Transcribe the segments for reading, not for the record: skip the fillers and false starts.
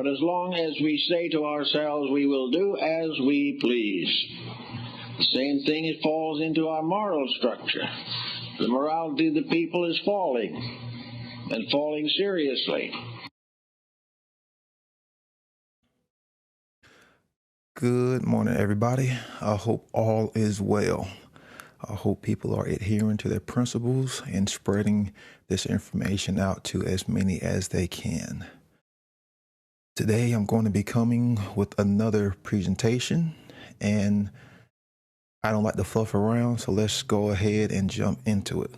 But as long as we say to ourselves, we will do as we please, the same thing it falls into our moral structure. The morality of the people is falling, and falling seriously. Good morning, everybody. I hope all is well. I hope people are adhering to their principles and spreading this information out to as many as they can. Today, I'm going to be coming with another presentation, and I don't like to fluff around, so let's go ahead and jump into it.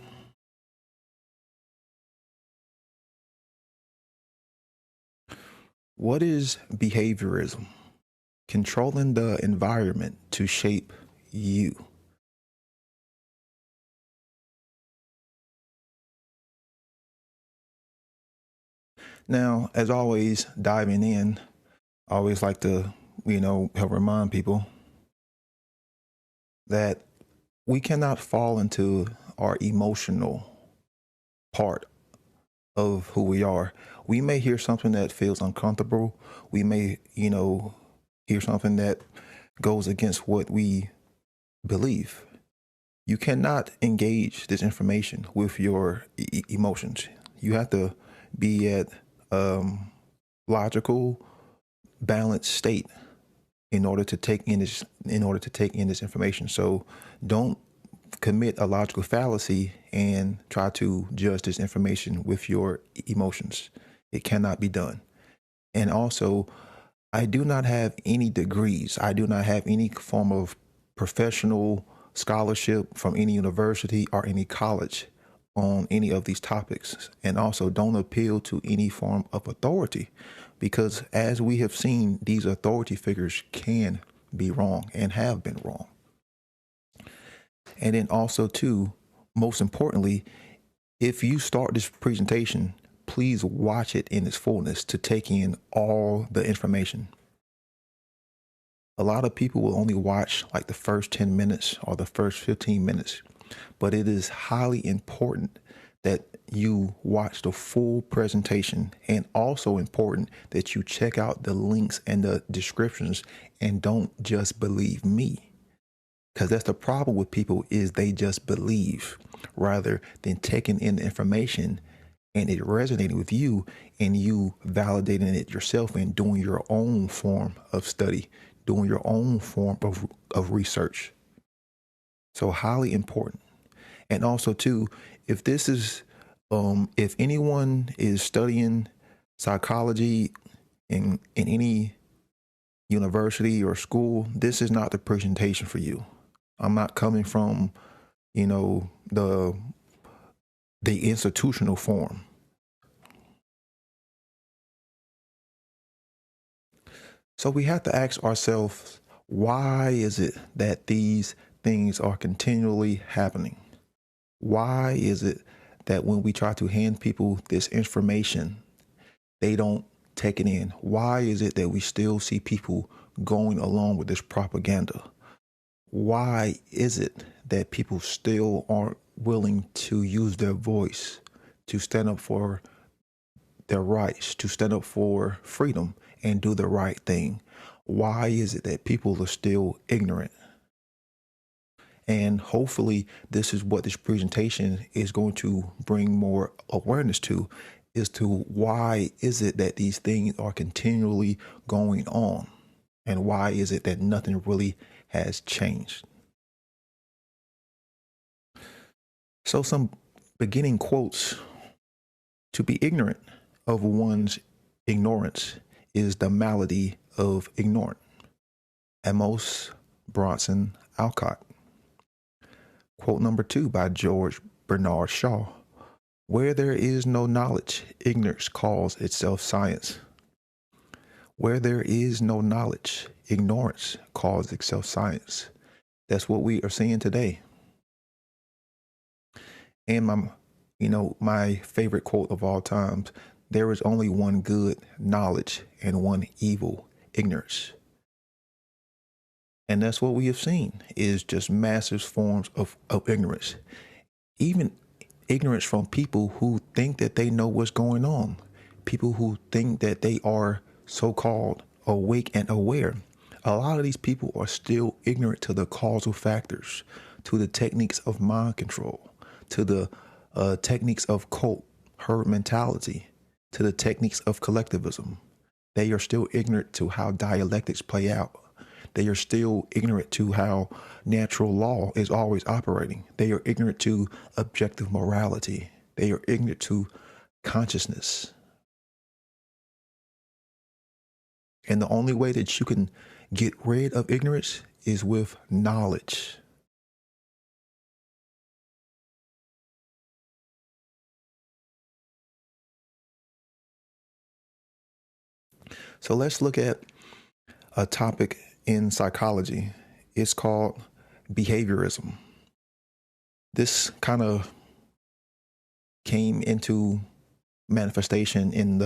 What is behaviorism? Controlling the environment to shape you. Now, as always, diving in, I always like to, help remind people that we cannot fall into our emotional part of who we are. We may hear something that feels uncomfortable. We may, hear something that goes against what we believe. You cannot engage this information with your emotions. You have to be at logical, balanced state in order to take in this information. So don't commit a logical fallacy and try to judge this information with your emotions. It cannot be done. And also, I do not have any degrees. I do not have any form of professional scholarship from any university or any college on any of these topics. And also don't appeal to any form of authority, because as we have seen, these authority figures can be wrong and have been wrong. And then also too, most importantly, if you start this presentation, please watch it in its fullness to take in all the information. A lot of people will only watch like the first 10 minutes or the first 15 minutes, but it is highly important that you watch the full presentation, and also important that you check out the links and the descriptions and don't just believe me. Because that's the problem with people, is they just believe rather than taking in the information and it resonating with you and you validating it yourself and doing your own form of study, doing your own form of research. So highly important. And also too, if this is, if anyone is studying psychology in any university or school, this is not the presentation for you. I'm not coming from, the institutional form. So we have to ask ourselves, why is it that these things are continually happening? Why is it that when we try to hand people this information, they don't take it in? Why is it that we still see people going along with this propaganda? Why is it that people still aren't willing to use their voice, to stand up for their rights, to stand up for freedom and do the right thing? Why is it that people are still ignorant? And hopefully this is what this presentation is going to bring more awareness to, is to why is it that these things are continually going on? And why is it that nothing really has changed? So some beginning quotes. To be ignorant of one's ignorance is the malady of ignorant. Amos Bronson Alcott. Quote number 2 by George Bernard Shaw. Where there is no knowledge, ignorance calls itself science. Where there is no knowledge, ignorance calls itself science. That's what we are seeing today. And my favorite quote of all times, there is only one good, knowledge, and one evil, ignorance. And that's what we have seen, is just massive forms of ignorance. Even ignorance from people who think that they know what's going on. People who think that they are so-called awake and aware, a lot of these people are still ignorant to the causal factors, to the techniques of mind control, to the techniques of cult, herd mentality, to the techniques of collectivism. They are still ignorant to how dialectics play out. They are still ignorant to how natural law is always operating. They are ignorant to objective morality. They are ignorant to consciousness. And the only way that you can get rid of ignorance is with knowledge. So let's look at a topic in psychology. It's called behaviorism. This kind of came into manifestation in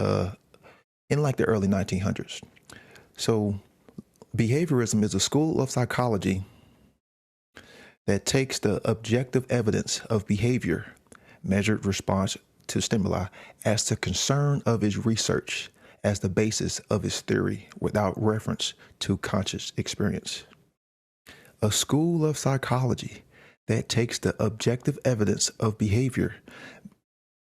like the early 1900s. So behaviorism is a school of psychology that takes the objective evidence of behavior, measured response to stimuli, as the concern of its research, as the basis of its theory, without reference to conscious experience. A school of psychology that takes the objective evidence of behavior,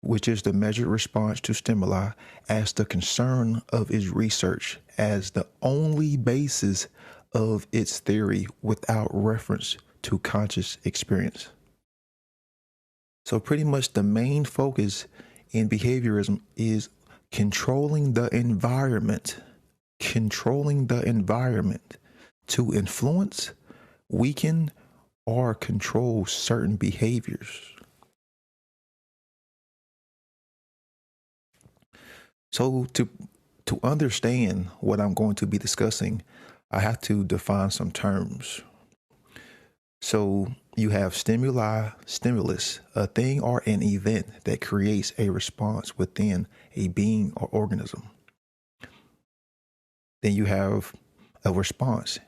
which is the measured response to stimuli, as the concern of its research, as the only basis of its theory, without reference to conscious experience. So pretty much the main focus in behaviorism is controlling the environment to influence, weaken, or control certain behaviors. So to understand what I'm going to be discussing, I have to define some terms. So you have stimuli, stimulus, a thing or an event that creates a response within a being or organism. Then you have a response,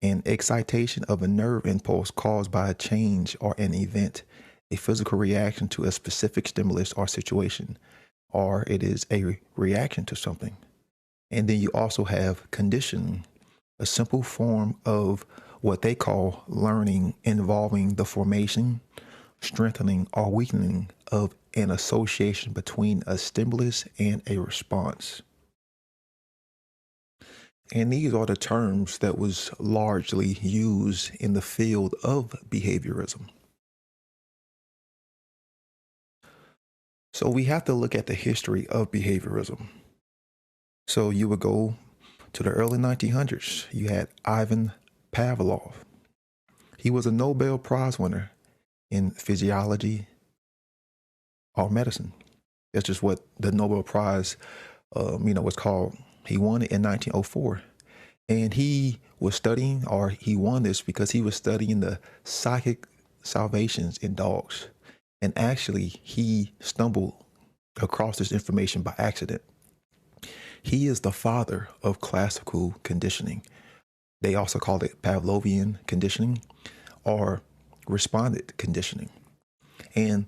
an excitation of a nerve impulse caused by a change or an event, a physical reaction to a specific stimulus or situation, or it is a reaction to something. And then you also have conditioning, a simple form of what they call learning involving the formation, strengthening, or weakening of an association between a stimulus and a response. And these are the terms that was largely used in the field of behaviorism. So we have to look at the history of behaviorism. So you would go to the early 1900s. You had Ivan Pavlov. He was a Nobel Prize winner in physiology or medicine. That's just what the Nobel Prize, was called. He won it in 1904. And he was studying, or he won this because he was studying the psychic salvations in dogs. And actually, he stumbled across this information by accident. He is the father of classical conditioning. They also call it Pavlovian conditioning or respondent conditioning. And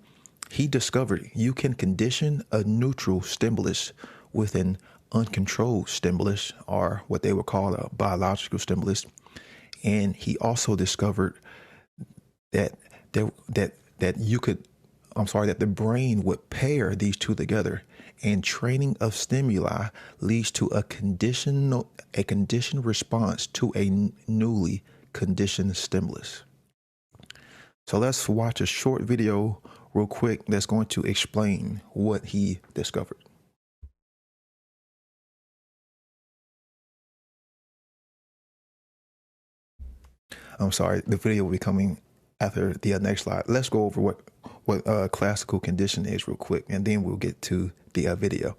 he discovered you can condition a neutral stimulus with an uncontrolled stimulus, or what they would call a biological stimulus. And he also discovered that that the brain would pair these two together, and training of stimuli leads to a conditioned response to a newly conditioned stimulus. So let's watch a short video real quick that's going to explain what he discovered. I'm sorry, the video will be coming after the next slide. Let's go over what classical condition is real quick, and then we'll get to the video.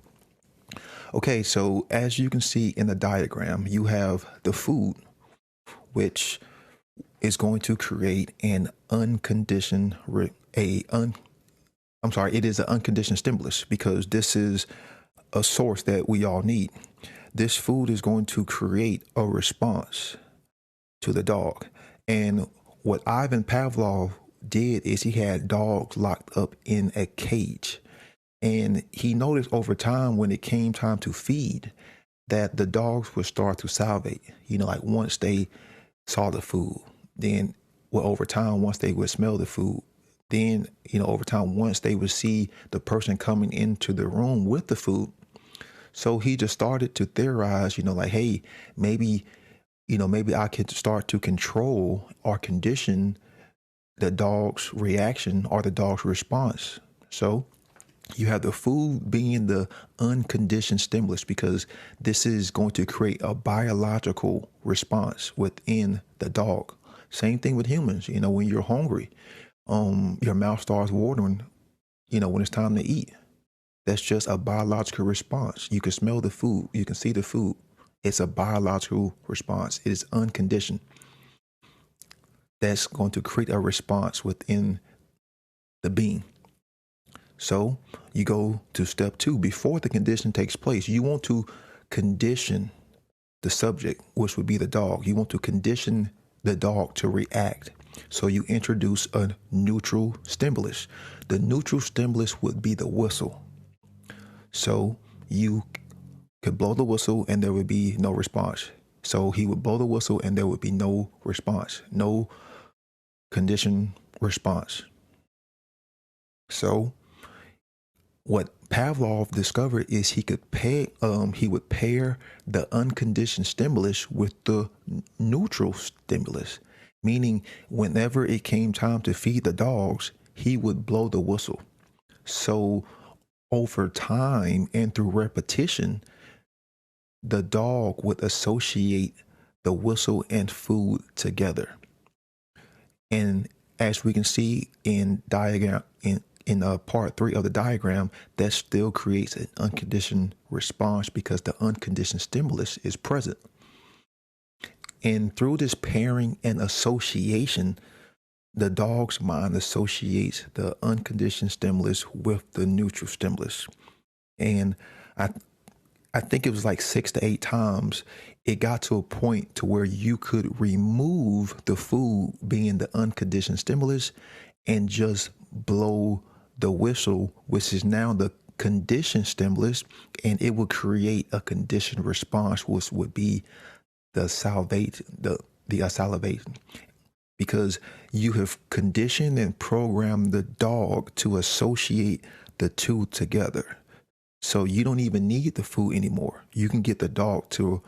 Okay, so as you can see in the diagram, you have the food, which is going to create an unconditioned stimulus, because this is a source that we all need. This food is going to create a response to the dog. And what Ivan Pavlov did is he had dogs locked up in a cage. And he noticed over time, when it came time to feed, that the dogs would start to salivate, like once they saw the food. Then, well, over time, once they would smell the food, then, over time, once they would see the person coming into the room with the food. So he just started to theorize, like, hey, maybe I could start to control or condition the dog's reaction or the dog's response. So you have the food being the unconditioned stimulus, because this is going to create a biological response within the dog. Same thing with humans. When you're hungry, your mouth starts watering, when it's time to eat. That's just a biological response. You can smell the food. You can see the food. It's a biological response. It is unconditioned. That's going to create a response within the being. So you go to step 2. Before the condition takes place, you want to condition the subject, which would be the dog. You want to condition the dog to react. So you introduce a neutral stimulus. The neutral stimulus would be the whistle. So you could blow the whistle and there would be no response. So he would blow the whistle and there would be no response, no conditioned response. So what Pavlov discovered is he would pair the unconditioned stimulus with the neutral stimulus, meaning whenever it came time to feed the dogs, he would blow the whistle. So over time and through repetition, the dog would associate the whistle and food together. And as we can see in diagram in part 3 of the diagram, that still creates an unconditioned response because the unconditioned stimulus is present. And through this pairing and association, the dog's mind associates the unconditioned stimulus with the neutral stimulus. And I think it was like 6 to 8 times it got to a point to where you could remove the food being the unconditioned stimulus and just blow the whistle, which is now the conditioned stimulus, and it would create a conditioned response, which would be the salivation, because you have conditioned and programmed the dog to associate the two together. So you don't even need the food anymore. You can get the dog to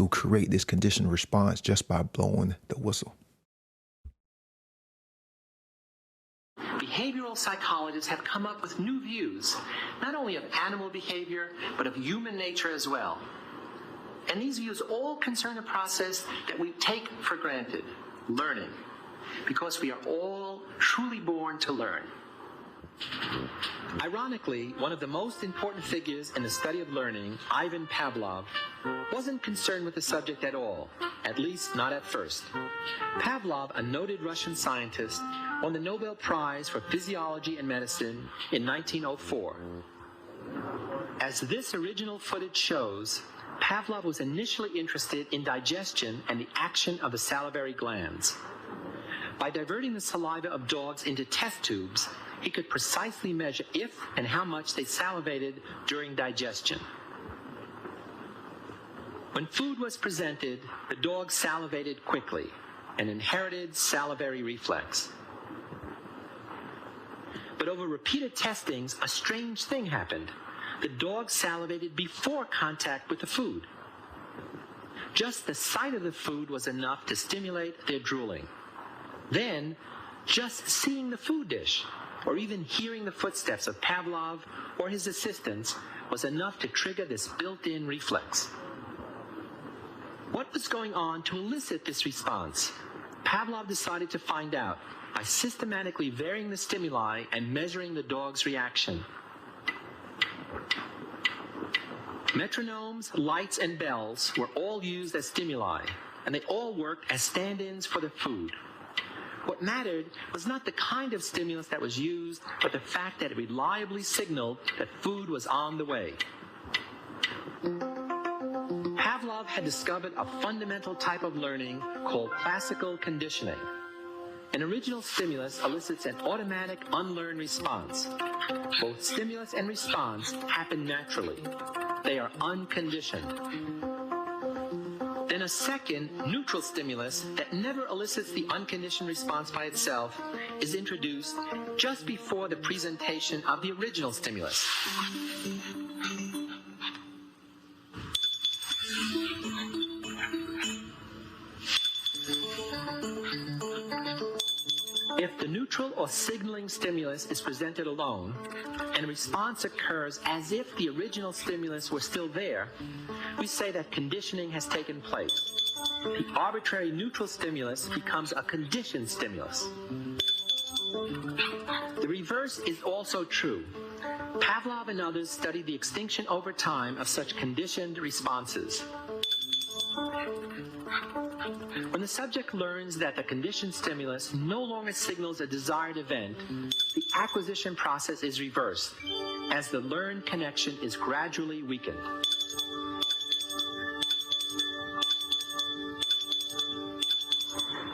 create this conditioned response just by blowing the whistle. Behavioral psychologists have come up with new views, not only of animal behavior, but of human nature as well. And these views all concern a process that we take for granted, learning, because we are all truly born to learn. Ironically, one of the most important figures in the study of learning, Ivan Pavlov, wasn't concerned with the subject at all, at least not at first. Pavlov, a noted Russian scientist, won the Nobel Prize for Physiology and Medicine in 1904. As this original footage shows, Pavlov was initially interested in digestion and the action of the salivary glands. By diverting the saliva of dogs into test tubes, he could precisely measure if and how much they salivated during digestion. When food was presented, the dog salivated quickly, an inherited salivary reflex. But over repeated testings, a strange thing happened. The dog salivated before contact with the food. Just the sight of the food was enough to stimulate their drooling. Then, just seeing the food dish, or even hearing the footsteps of Pavlov or his assistants, was enough to trigger this built-in reflex. What was going on to elicit this response? Pavlov decided to find out by systematically varying the stimuli and measuring the dog's reaction. Metronomes, lights, and bells were all used as stimuli, and they all worked as stand-ins for the food. What mattered was not the kind of stimulus that was used, but the fact that it reliably signaled that food was on the way. Pavlov had discovered a fundamental type of learning called classical conditioning. An original stimulus elicits an automatic, unlearned response. Both stimulus and response happen naturally. They are unconditioned. Then a second, neutral stimulus that never elicits the unconditioned response by itself is introduced just before the presentation of the original stimulus. If the neutral or signaling stimulus is presented alone, and response occurs as if the original stimulus were still there, we say that conditioning has taken place. The arbitrary neutral stimulus becomes a conditioned stimulus. The reverse is also true. Pavlov and others studied the extinction over time of such conditioned responses. When the subject learns that the conditioned stimulus no longer signals a desired event, the acquisition process is reversed, as the learned connection is gradually weakened.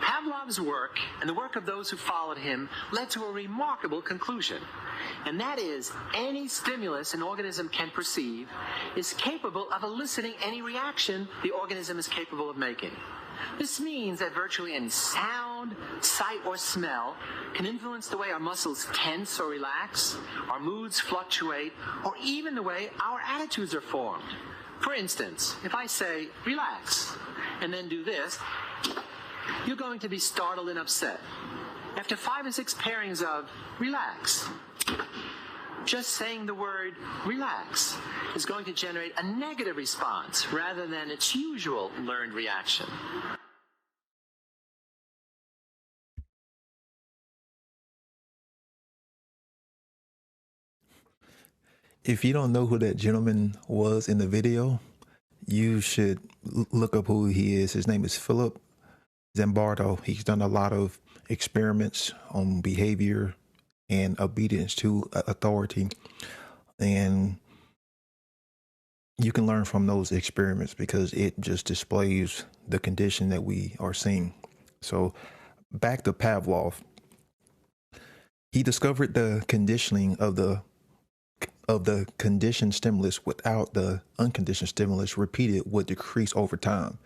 Pavlov's work, and the work of those who followed him, led to a remarkable conclusion, and that is, any stimulus an organism can perceive is capable of eliciting any reaction the organism is capable of making. This means that virtually any sound, sight, or smell can influence the way our muscles tense or relax, our moods fluctuate, or even the way our attitudes are formed. For instance, if I say, relax, and then do this, you're going to be startled and upset. After 5 or 6 pairings of relax, just saying the word relax is going to generate a negative response rather than its usual learned reaction. If you don't know who that gentleman was in the video, you should look up who he is. His name is Philip Zimbardo. He's done a lot of experiments on behavior and obedience to authority, and you can learn from those experiments because it just displays the condition that we are seeing. So back to Pavlov. He discovered the conditioning of the conditioned stimulus without the unconditioned stimulus repeated would decrease over time.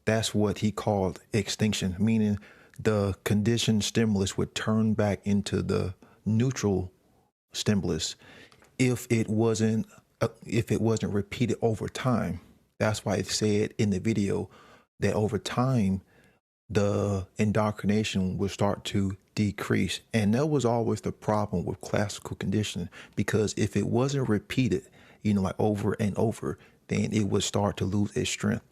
That's what he called extinction, meaning the conditioned stimulus would turn back into the neutral stimulus if it wasn't repeated over time. That's why it said in the video that over time the indoctrination would start to decrease. And that was always the problem with classical conditioning, because if it wasn't repeated, like over and over, then it would start to lose its strength.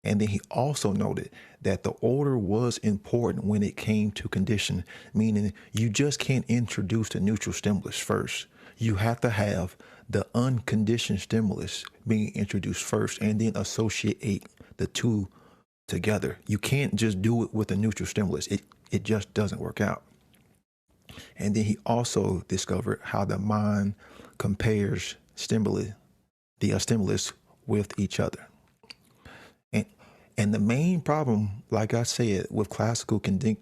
And then he also noted that the order was important when it came to condition, meaning you just can't introduce the neutral stimulus first. You have to have the unconditioned stimulus being introduced first and then associate the two together. You can't just do it with a neutral stimulus. It just doesn't work out. And then he also discovered how the mind compares stimulus with each other. And the main problem, like I said, with classical conditioning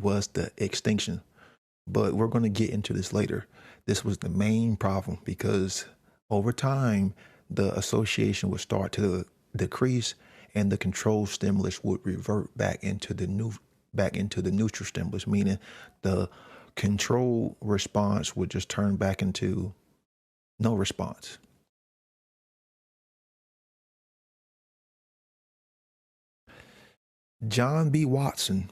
was the extinction. But we're going to get into this later. This was the main problem because over time, the association would start to decrease and the control stimulus would revert back into the neutral stimulus, meaning the control response would just turn back into no response. John B. Watson,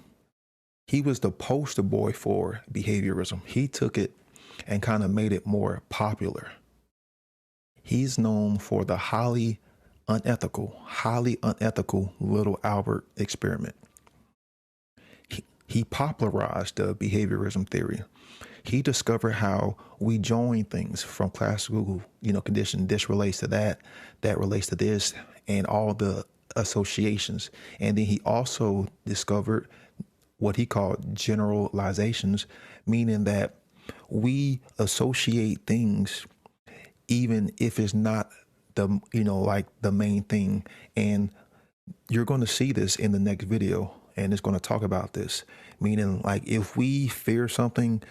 he was the poster boy for behaviorism. He took it and kind of made it more popular. He's known for the highly unethical Little Albert experiment. He popularized the behaviorism theory. He discovered how we join things from classical, condition. This relates to that relates to this, and all the associations. And then he also discovered what he called generalizations, meaning that we associate things even if it's not the main thing. And you're going to see this in the next video, and it's going to talk about this, meaning like if we fear something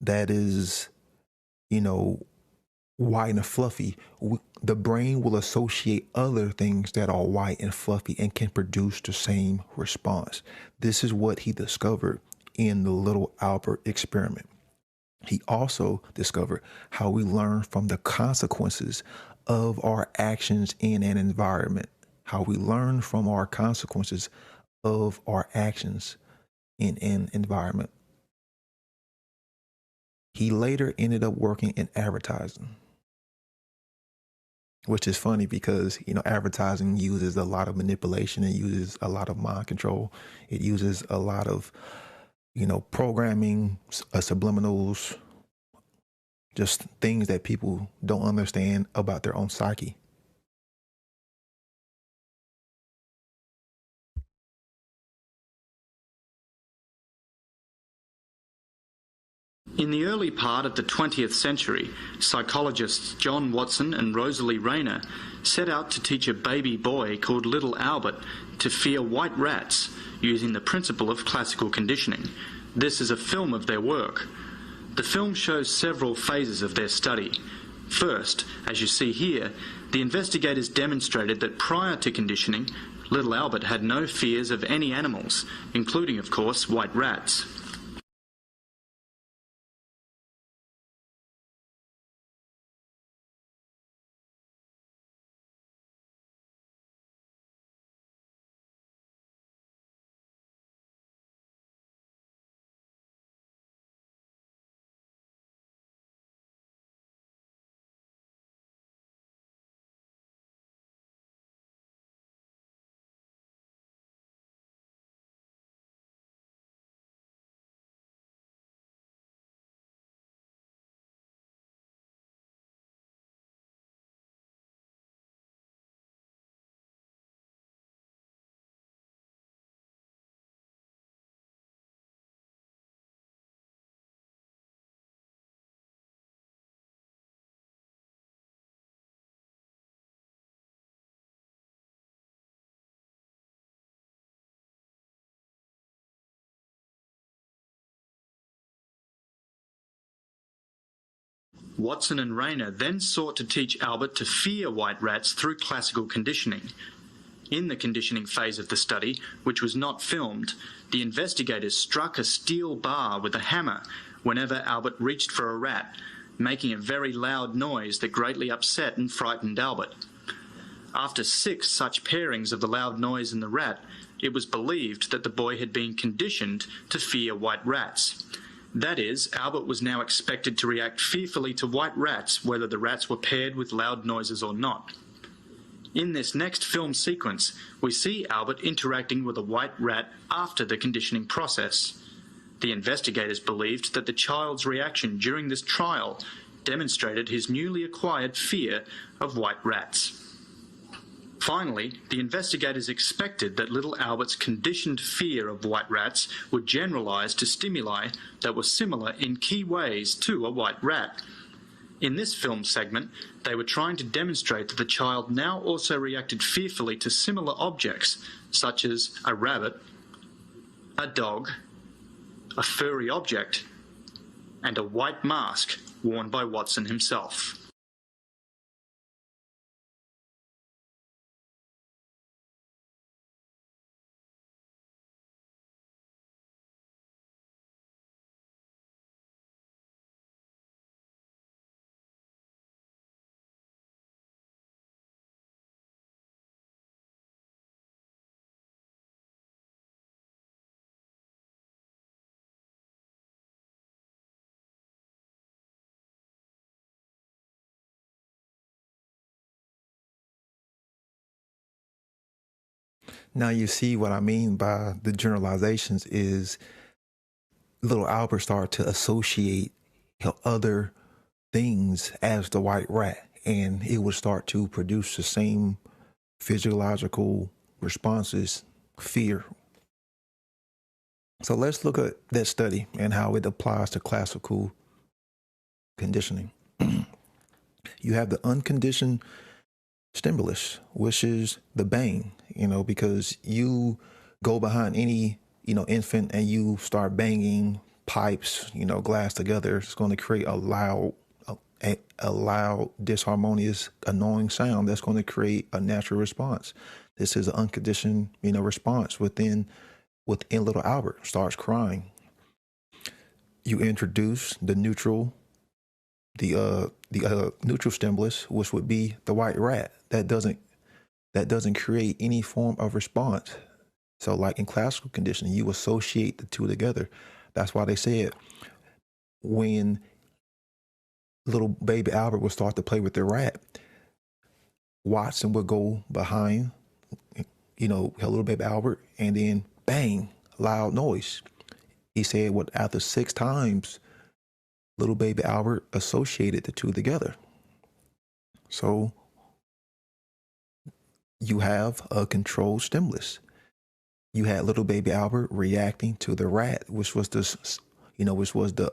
that is white and fluffy, the brain will associate other things that are white and fluffy and can produce the same response. This is what he discovered in the little Albert experiment. He also discovered how we learn from the consequences of our actions in an environment, how we learn from our consequences of our actions in an environment. He later ended up working in advertising, which is funny because, advertising uses a lot of manipulation. It uses a lot of mind control. It uses a lot of, programming, subliminals, just things that people don't understand about their own psyche. In the early part of the 20th century, psychologists John Watson and Rosalie Rayner set out to teach a baby boy called Little Albert to fear white rats using the principle of classical conditioning. This is a film of their work. The film shows several phases of their study. First, as you see here, the investigators demonstrated that prior to conditioning, Little Albert had no fears of any animals, including, of course, white rats. Watson and Rayner then sought to teach Albert to fear white rats through classical conditioning. In the conditioning phase of the study, which was not filmed, the investigators struck a steel bar with a hammer whenever Albert reached for a rat, making a very loud noise that greatly upset and frightened Albert. After 6 such pairings of the loud noise and the rat, it was believed that the boy had been conditioned to fear white rats. That is, Albert was now expected to react fearfully to white rats, whether the rats were paired with loud noises or not. In this next film sequence, we see Albert interacting with a white rat after the conditioning process. The investigators believed that the child's reaction during this trial demonstrated his newly acquired fear of white rats. Finally, the investigators expected that little Albert's conditioned fear of white rats would generalize to stimuli that were similar in key ways to a white rat. In this film segment, they were trying to demonstrate that the child now also reacted fearfully to similar objects, such as a rabbit, a dog, a furry object, and a white mask worn by Watson himself. Now you see what I mean by the generalizations is little Albert started to associate other things as the white rat, and it would start to produce the same physiological responses, fear. So let's look at that study and how it applies to classical conditioning. You have the unconditioned stimulus, which is the bang, because you go behind any, infant and you start banging pipes, glass together. It's going to create a loud a loud, disharmonious, annoying sound that's going to create a natural response. This is an unconditioned, response within little Albert starts crying. You introduce the neutral stimulus, which would be the white rat. That doesn't create any form of response. So like in classical conditioning, you associate the two together. That's why they said when little baby Albert would start to play with the rat, Watson would go behind, little baby Albert, and then bang, loud noise. He said after 6 times, little baby Albert associated the two together. So you have a controlled stimulus. You had little baby Albert reacting to the rat, which was the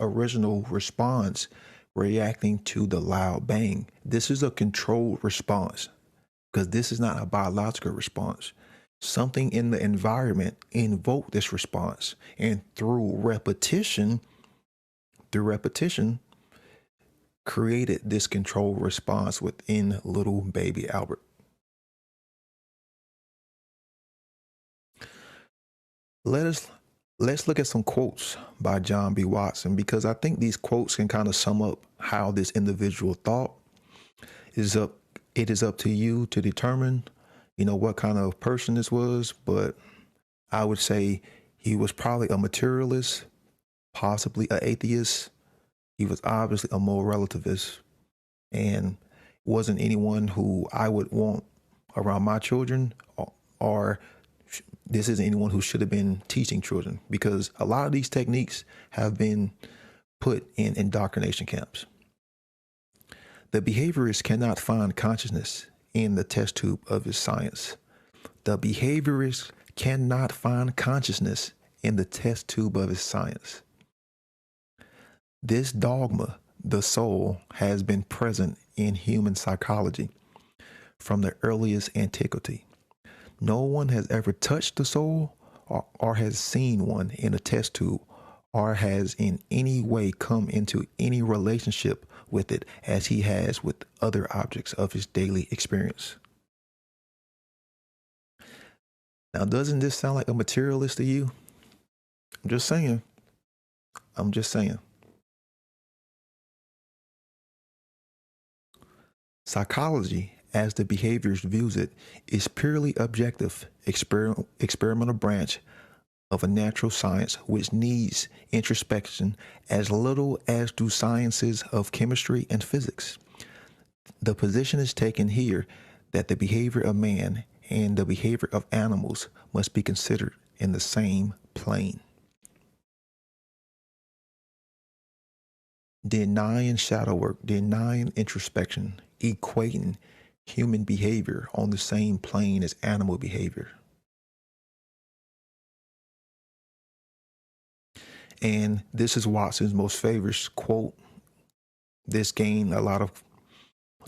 original response, reacting to the loud bang. This is a controlled response because this is not a biological response. Something in the environment invoked this response, and through repetition, created this controlled response within little baby Albert. Let's look at some quotes by John B. Watson, because I think these quotes can kind of sum up how this individual thought. It is up to you to determine, what kind of person this was, but I would say he was probably a materialist, possibly an atheist. He was obviously a moral relativist, and wasn't anyone who I would want around my children, or this isn't anyone who should have been teaching children, because a lot of these techniques have been put in indoctrination camps. The behaviorist cannot find consciousness in the test tube of his science. The behaviorist cannot find consciousness in the test tube of his science. This dogma, the soul, has been present in human psychology from the earliest antiquity. No one has ever touched the soul or has seen one in a test tube or has in any way come into any relationship with it as he has with other objects of his daily experience. Now, doesn't this sound like a materialist to you? I'm just saying. Psychology, as the behaviorist views it, is purely objective, experimental branch of a natural science which needs introspection as little as do sciences of chemistry and physics. The position is taken here that the behavior of man and the behavior of animals must be considered in the same plane. Denying shadow work, denying introspection, equating human behavior on the same plane as animal behavior. And this is Watson's most favorite quote. This gained a lot of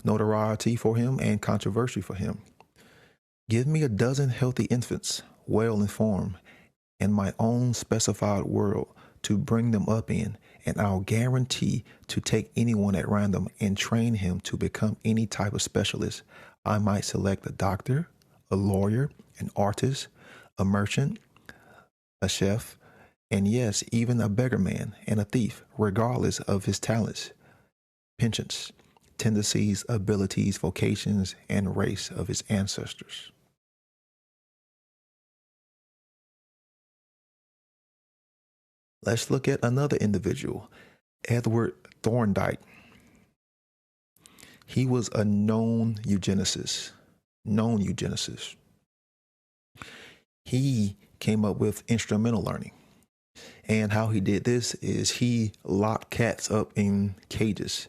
notoriety for him and controversy for him. Give me a dozen healthy infants, well informed, in my own specified world to bring them up in, and I'll guarantee to take anyone at random and train him to become any type of specialist. I might select a doctor, a lawyer, an artist, a merchant, a chef, and yes, even a beggar man and a thief, regardless of his talents, penchants, tendencies, abilities, vocations, and race of his ancestors. Let's look at another individual, Edward Thorndike. He was a known eugenicist. He came up with instrumental learning. And how he did this is he locked cats up in cages.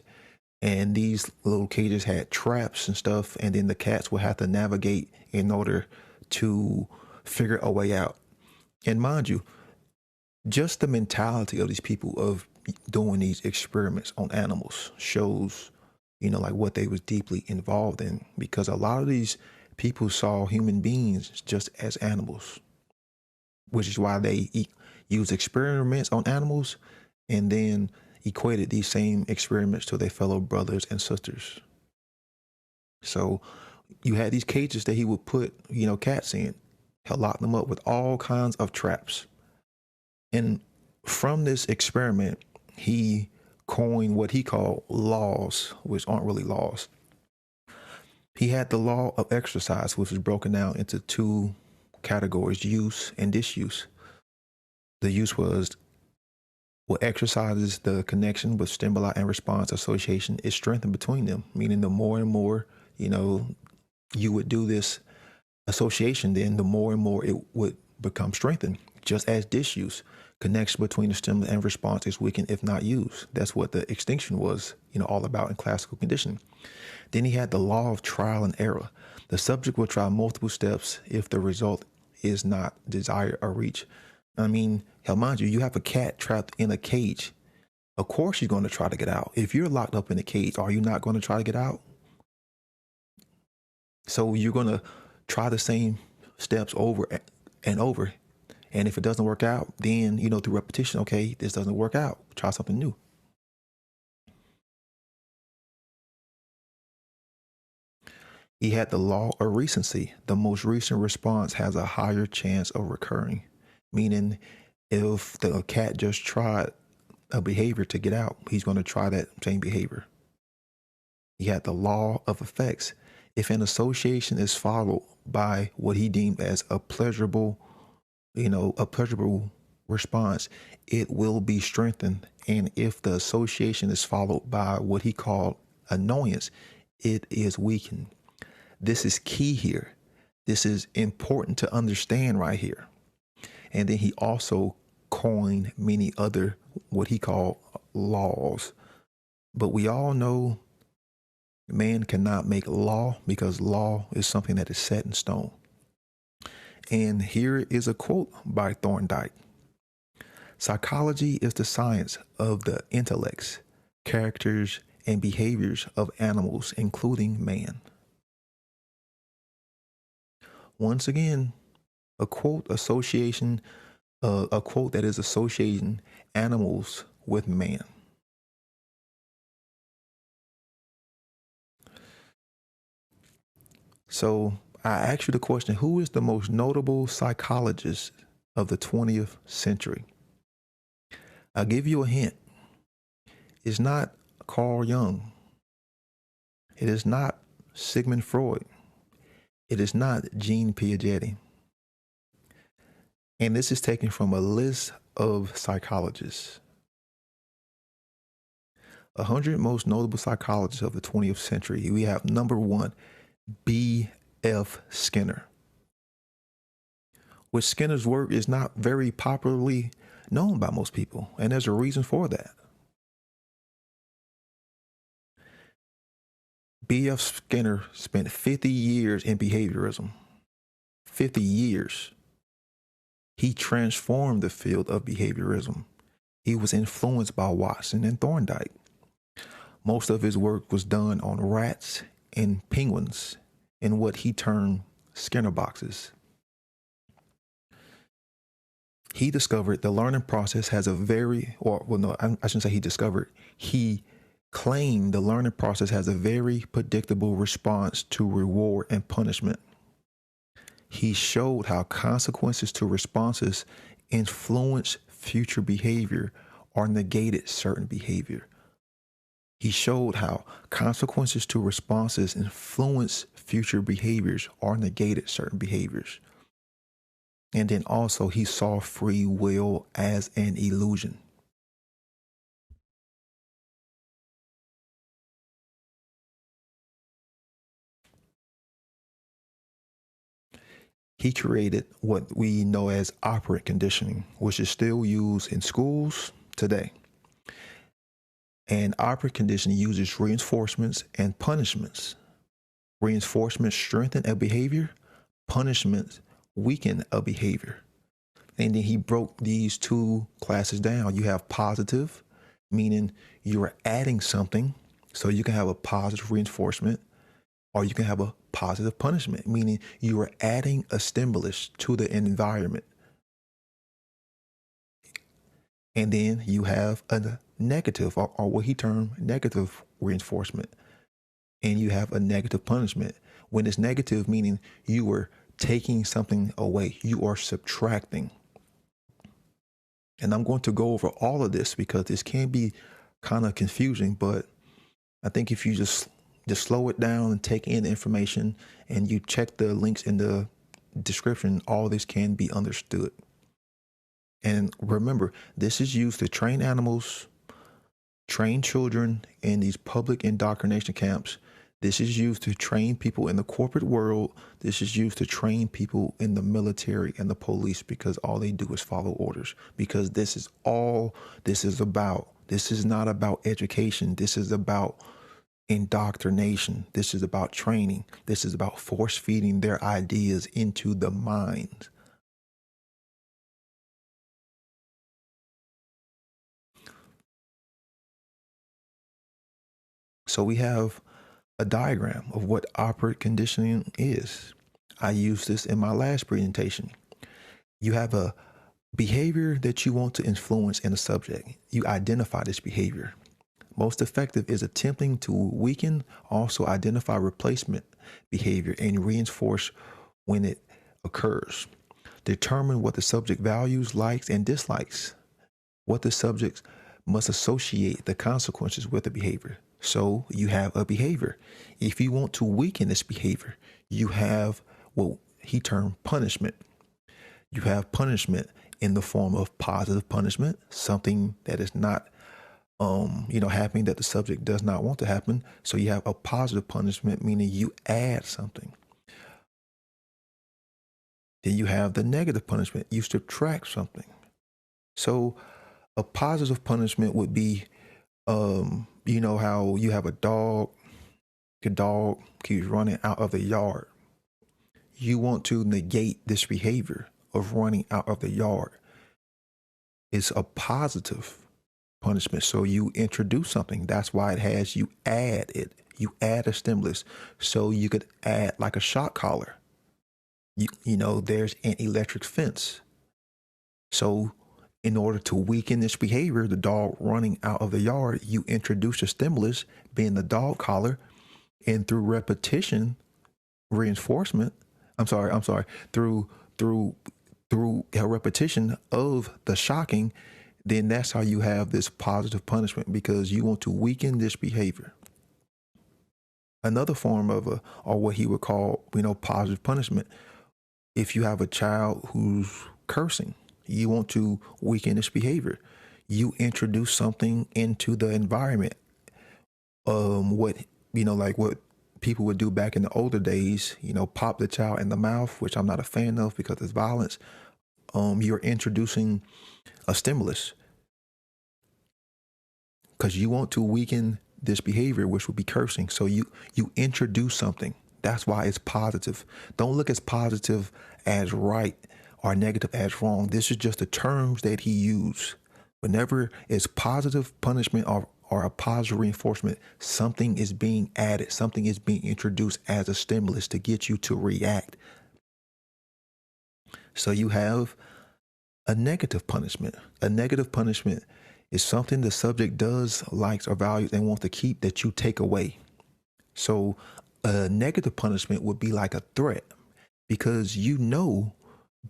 And these little cages had traps and stuff. And then the cats would have to navigate in order to figure a way out. And mind you, just the mentality of these people of doing these experiments on animals shows, like what they was deeply involved in, because a lot of these people saw human beings just as animals, which is why they use experiments on animals and then, equated these same experiments to their fellow brothers and sisters. So you had these cages that he would put, cats in. He'll lock them up with all kinds of traps. And from this experiment, he coined what he called laws, which aren't really laws. He had the law of exercise, which was broken down into two categories, use and disuse. The use was what exercises the connection with stimuli and response association is strengthened between them, meaning the more and more, you would do this association, then the more and more it would become strengthened. Just as disuse, connection between the stimulus and response is weakened if not used. That's what the extinction was, all about in classical conditioning. Then he had the law of trial and error. The subject will try multiple steps if the result is not desired or reached. I mean, hell, mind you, you have a cat trapped in a cage. Of course she's going to try to get out. If you're locked up in a cage, are you not going to try to get out? So you're going to try the same steps over and over. And if it doesn't work out, then, through repetition, okay, this doesn't work out. Try something new. He had the law of recency. The most recent response has a higher chance of recurring, meaning if the cat just tried a behavior to get out, he's going to try that same behavior. He had the law of effects. If an association is followed by what he deemed as a pleasurable response, it will be strengthened. And if the association is followed by what he called annoyance, it is weakened. This is key here. This is important to understand right here. And then he also coined many other what he called laws. But we all know man cannot make law because law is something that is set in stone. And here is a quote by Thorndike. Psychology is the science of the intellects, characters, and behaviors of animals, including man. Once again, a quote that is associating animals with man. So I asked you the question, who is the most notable psychologist of the 20th century? I'll give you a hint. It's not Carl Jung. It is not Sigmund Freud. It is not Jean Piaget. And this is taken from a list of psychologists. 100 most notable psychologists of the 20th century. We have number 1, B.F. Skinner. Which Skinner's work is not very popularly known by most people, and there's a reason for that. B.F. Skinner spent 50 years in behaviorism. 50 years. He transformed the field of behaviorism. He was influenced by Watson and Thorndike. Most of his work was done on rats and penguins in what he termed Skinner boxes. He discovered the learning process has a he claimed the learning process has a very predictable response to reward and punishment. He showed how consequences to responses influence future behavior or negated certain behavior. He showed how consequences to responses influence future behaviors or negated certain behaviors. And then also he saw free will as an illusion. He created what we know as operant conditioning, which is still used in schools today. And operant conditioning uses reinforcements and punishments. Reinforcements strengthen a behavior, punishments weaken a behavior. And then he broke these two classes down. You have positive, meaning you're adding something, so you can have a positive reinforcement, or you can have a positive punishment, meaning you are adding a stimulus to the environment. And then you have a negative, or what he termed negative reinforcement. And you have a negative punishment. When it's negative, meaning you are taking something away, you are subtracting. And I'm going to go over all of this because this can be kind of confusing, but I think if you just slow it down and take in the information and you check the links in the description, all this can be understood. And remember, this is used to train animals, train children in these public indoctrination camps. This is used to train people in the corporate world. This is used to train people in the military and the police, because all they do is follow orders. Because this is all this is about. This is not about education. This is about indoctrination. This is about training. This is about force feeding their ideas into the mind. So we have a diagram of what operant conditioning is. I used this in my last presentation. You have a behavior that you want to influence in a subject. You identify this behavior. Most effective is attempting to weaken, also identify replacement behavior and reinforce when it occurs. Determine what the subject values, likes, and dislikes. What the subject must associate the consequences with the behavior. So you have a behavior. If you want to weaken this behavior, you have what he termed punishment. You have punishment in the form of positive punishment, something that is not happening that the subject does not want to happen. So you have a positive punishment, meaning you add something. Then you have the negative punishment. You subtract something. So a positive punishment would be, how you have a dog, your dog keeps running out of the yard. You want to negate this behavior of running out of the yard. It's a positive punishment. So you introduce something. That's why it has you add it. You add a stimulus. So you could add like a shock collar. There's an electric fence. So in order to weaken this behavior, the dog running out of the yard, you introduce a stimulus, being the dog collar, and through repetition, reinforcement. Through a repetition of the shocking, then that's how you have this positive punishment, because you want to weaken this behavior. Another form of or what he would call, positive punishment. If you have a child who's cursing, you want to weaken this behavior. You introduce something into the environment. What people would do back in the older days, pop the child in the mouth, which I'm not a fan of because it's violence. You're introducing a stimulus because you want to weaken this behavior, which would be cursing. So you introduce something. That's why it's positive. Don't look as positive as right or negative as wrong. This is just the terms that he used. Whenever it's positive punishment or a positive reinforcement, something is being added, something is being introduced as a stimulus to get you to react. So you have a negative punishment. A negative punishment is something the subject does, likes, or values and wants to keep that you take away. So a negative punishment would be like a threat, because you know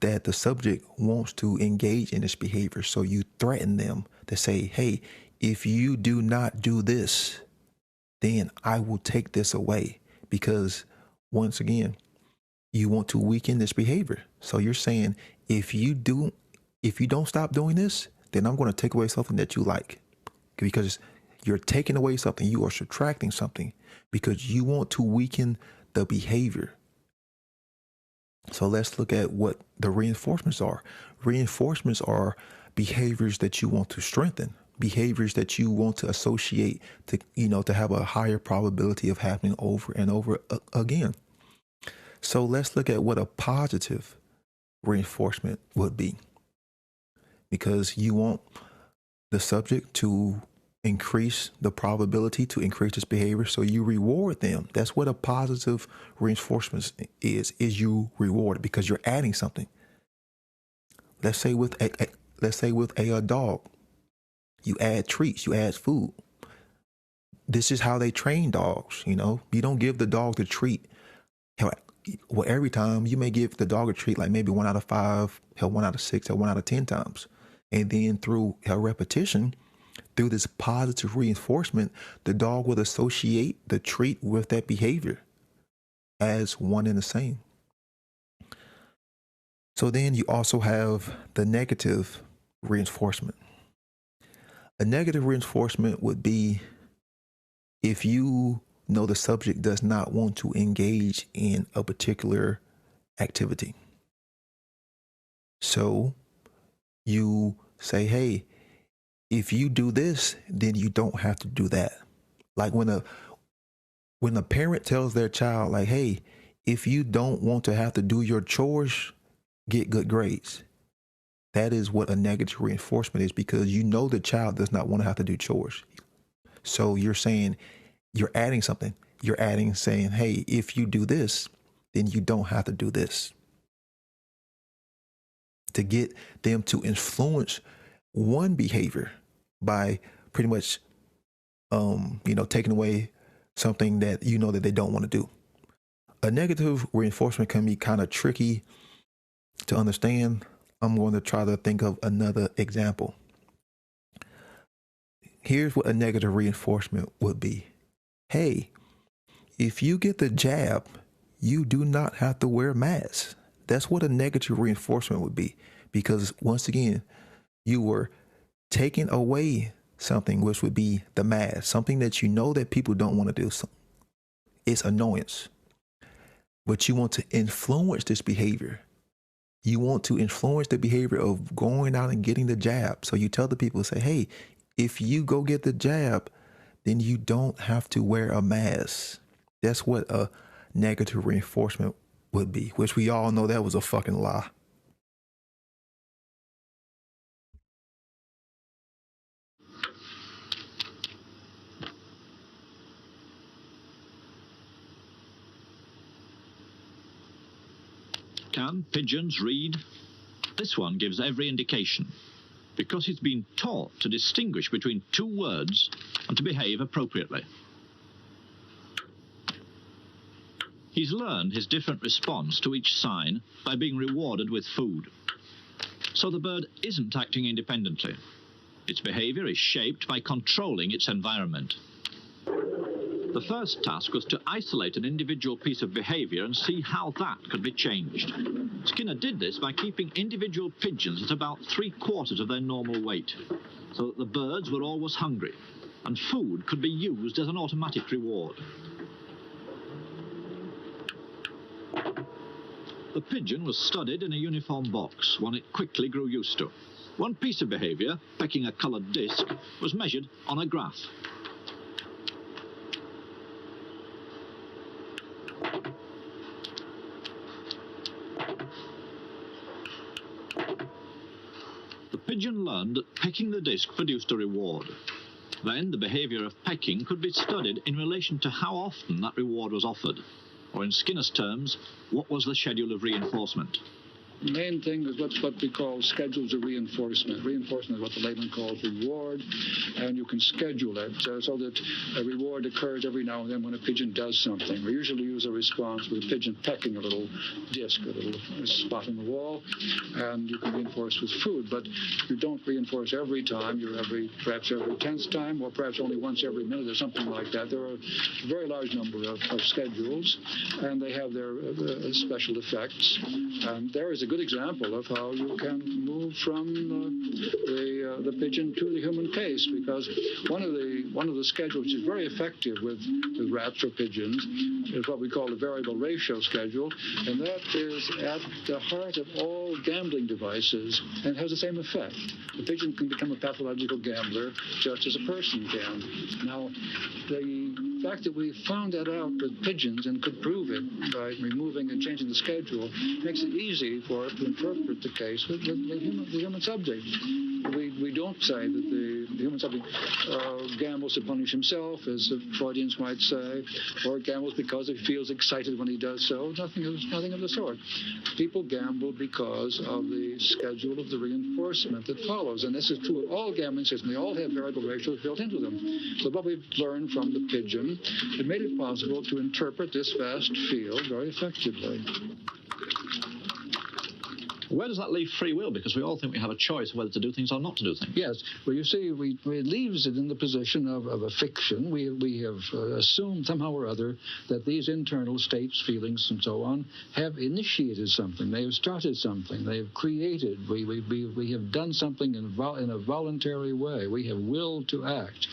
that the subject wants to engage in this behavior. So you threaten them to say, hey, if you do not do this, then I will take this away. Because once again, you want to weaken this behavior. So you're saying, if you don't stop doing this, then I'm going to take away something that you like. Because you're taking away something, you are subtracting something, because you want to weaken the behavior. So let's look at what the reinforcements are. Reinforcements are behaviors that you want to strengthen, behaviors that you want to associate to have a higher probability of happening over and over again. So let's look at what a positive reinforcement would be, because you want the subject to increase the probability to increase this behavior. So you reward them. That's what a positive reinforcement is you reward it because you're adding something. Let's say with a dog, You add treats, you add food. This is how they train dogs, you know. You don't give the dog the treat. Hell, well, every time you may give the dog a treat, like maybe 1 out of 5, hell, 1 out of 6, or 1 out of 10 times. And then through repetition, through this positive reinforcement, the dog will associate the treat with that behavior as one and the same. So then you also have the negative reinforcement. A negative reinforcement would be if you know the subject does not want to engage in a particular activity. So you say, hey, if you do this, then you don't have to do that. Like when a parent tells their child, like, hey, if you don't want to have to do your chores, get good grades. That is what a negative reinforcement is, because you know the child does not want to have to do chores. So you're saying, you're adding something. You're adding saying, hey, if you do this, then you don't have to do this. To get them to influence one behavior by pretty much, taking away something that you know that they don't want to do. A negative reinforcement can be kind of tricky to understand. I'm going to try to think of another example. Here's what a negative reinforcement would be. Hey, if you get the jab, you do not have to wear masks. That's what a negative reinforcement would be. Because once again, you were taking away something, which would be the mask, something that you know that people don't want to do. It's annoyance. But you want to influence this behavior. You want to influence the behavior of going out and getting the jab. So you tell the people, say, hey, if you go get the jab, then you don't have to wear a mask. That's what a negative reinforcement would be, which we all know that was a fucking lie. Can pigeons read? This one gives every indication, because he's been taught to distinguish between two words and to behave appropriately. He's learned his different response to each sign by being rewarded with food. So the bird isn't acting independently. Its behavior is shaped by controlling its environment. The first task was to isolate an individual piece of behavior and see how that could be changed. Skinner did this by keeping individual pigeons at about 3/4 of their normal weight, so that the birds were always hungry, and food could be used as an automatic reward. The pigeon was studied in a uniform box, one it quickly grew used to. One piece of behavior, pecking a coloured disc, was measured on a graph. The pigeon learned that pecking the disc produced a reward. Then the behavior of pecking could be studied in relation to how often that reward was offered, or in Skinner's terms, what was the schedule of reinforcement. The main thing is what we call schedules of reinforcement. Reinforcement is what the layman calls reward, and you can schedule it so that a reward occurs every now and then when a pigeon does something. We usually use a response with a pigeon pecking a little disc, a little spot in the wall, and you can reinforce with food, but you don't reinforce every time. Perhaps every 10th time, or perhaps only once every minute or something like that. There are a very large number of schedules, and they have their special effects. And there is a good example of how you can move from the pigeon to the human case, because one of the schedules which is very effective with rats or pigeons is what we call the variable ratio schedule, and that is at the heart of all gambling devices and has the same effect. The pigeon can become a pathological gambler just as a person can. Now, the fact that we found that out with pigeons and could prove it by removing and changing the schedule makes it easy for us to interpret the case with the human subject. We don't say that human subject gambles to punish himself, as the Freudians might say, or gambles because he feels excited when he does so. Nothing of the sort. People gamble because of the schedule of the reinforcement that follows, and this is true of all gambling systems. They all have variable ratios built into them. So what we've learned from the pigeon, it made it possible to interpret this vast field very effectively. Where does that leave free will? Because we all think we have a choice whether to do things or not to do things. Yes. Well, you see, it leaves it in the position of a fiction. We have assumed somehow or other that these internal states, feelings, and so on have initiated something. They have started something. They have created. We have done something in a voluntary way. We have willed to act.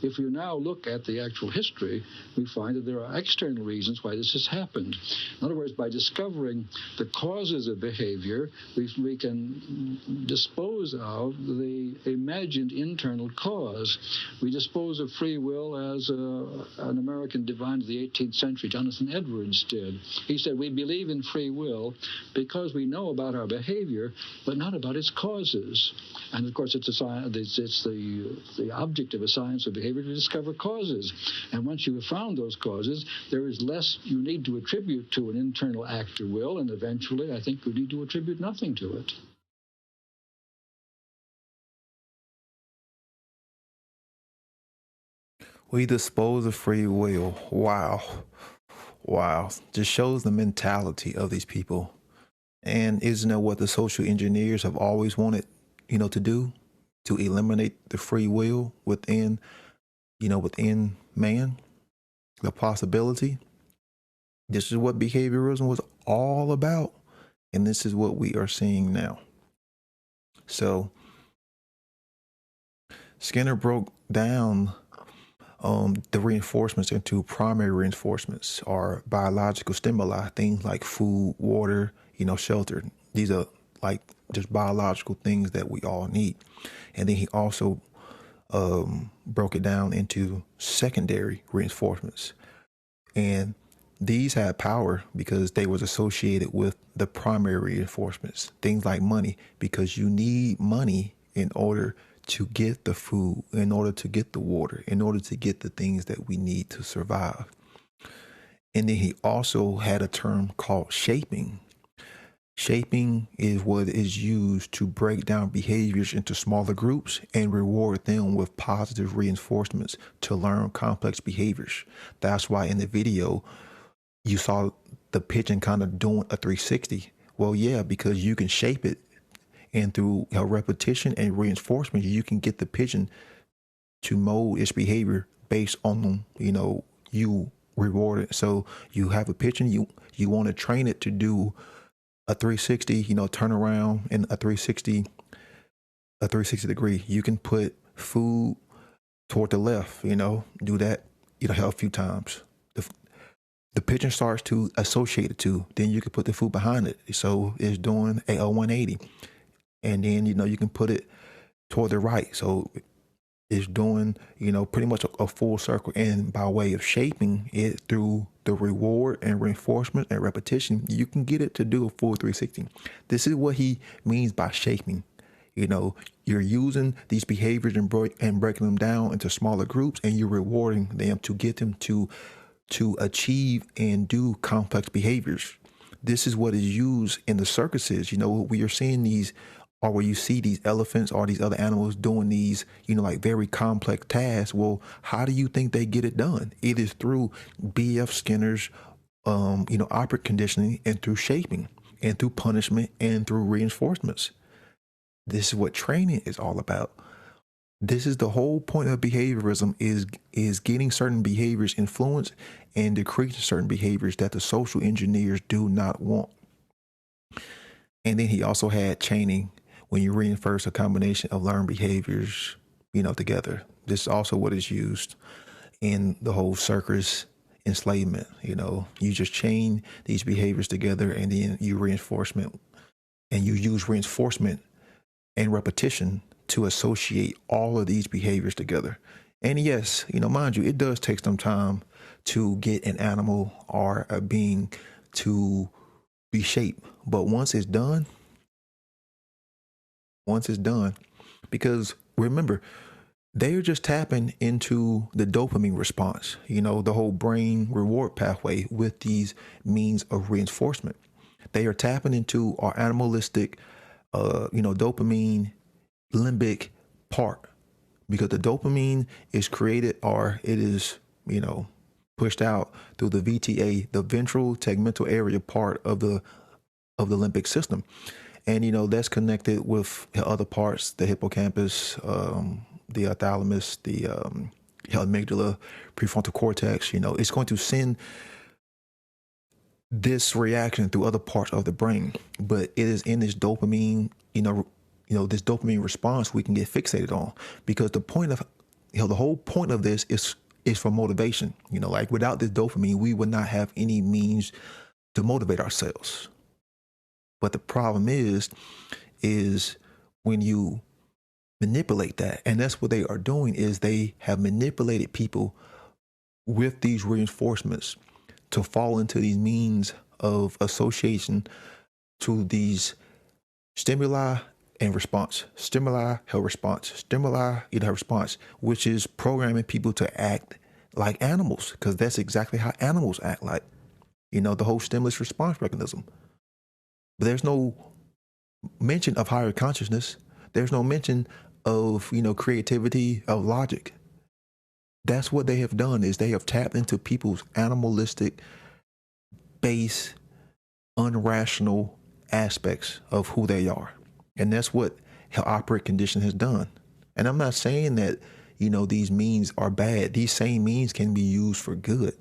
If you now look at the actual history, we find that there are external reasons why this has happened. In other words, by discovering the causes of behavior, we can dispose of the imagined internal cause. We dispose of free will as an American divine of the 18th century, Jonathan Edwards, did. He said, we believe in free will because we know about our behavior, but not about its causes. And of course, it's the object of a science of behavior to discover causes. And once you have found those causes, there is less you need to attribute to an internal act or will, and eventually I think you need to attribute nothing to it. We dispose of free will. Wow. Just shows the mentality of these people. And isn't that what the social engineers have always wanted, to do? To eliminate the free will within man, the possibility. This is what behaviorism was all about. And this is what we are seeing now. So Skinner broke down the reinforcements into primary reinforcements, or biological stimuli, things like food, water, shelter. These are like just biological things that we all need. And then he also broke it down into secondary reinforcements. And these had power because they was associated with the primary reinforcements, things like money, because you need money in order to get the food, in order to get the water, in order to get the things that we need to survive. And then he also had a term called shaping. Shaping is what is used to break down behaviors into smaller groups and reward them with positive reinforcements to learn complex behaviors. That's why in the video, you saw the pigeon kind of doing a 360. Well, yeah, because you can shape it, and through repetition and reinforcement, you can get the pigeon to mold its behavior based on, you reward it. So you have a pigeon, you want to train it to do a 360, turn around in a 360 degree. You can put food toward the left, do that, a few times. The pigeon starts to associate it to, then you can put the food behind it. So it's doing a 180. And then, you can put it toward the right. So it's doing, pretty much a full circle. And by way of shaping it through the reward and reinforcement and repetition, you can get it to do a full 360. This is what he means by shaping. You're using these behaviors and breaking them down into smaller groups, and you're rewarding them to get them to achieve and do complex behaviors. This is what is used in the circuses. We are seeing these, or where you see these elephants or these other animals doing these, like very complex tasks. Well, how do you think they get it done? It is through B.F. Skinner's, operant conditioning, and through shaping, and through punishment, and through reinforcements. This is what training is all about. This is the whole point of behaviorism, is getting certain behaviors influenced and decreasing certain behaviors that the social engineers do not want. And then he also had chaining, when you reinforce a combination of learned behaviors, together. This is also what is used in the whole circus enslavement. You just chain these behaviors together, and then you reinforcement, and you use reinforcement and repetition to associate all of these behaviors together. And yes, mind you, it does take some time to get an animal or a being to be shaped. But once it's done, because remember, they're just tapping into the dopamine response, the whole brain reward pathway with these means of reinforcement. They are tapping into our animalistic, dopamine limbic part, because the dopamine is created, or it is, pushed out through the VTA, the ventral tegmental area part of the limbic system. And, that's connected with other parts, the hippocampus, the thalamus, the amygdala, prefrontal cortex. It's going to send this reaction through other parts of the brain, but it is in this dopamine, this dopamine response we can get fixated on, because the point of, the whole point of this is for motivation. Like without this dopamine, we would not have any means to motivate ourselves. But the problem is when you manipulate that, and that's what they are doing, is they have manipulated people with these reinforcements to fall into these means of association to these stimuli and response, stimuli, her response, stimuli, her response, which is programming people to act like animals, because that's exactly how animals act like, the whole stimulus response mechanism. But there's no mention of higher consciousness. There's no mention of, creativity, of logic. That's what they have done, is they have tapped into people's animalistic, base, unrational aspects of who they are. And that's what operant condition has done. And I'm not saying that, these means are bad. These same means can be used for good.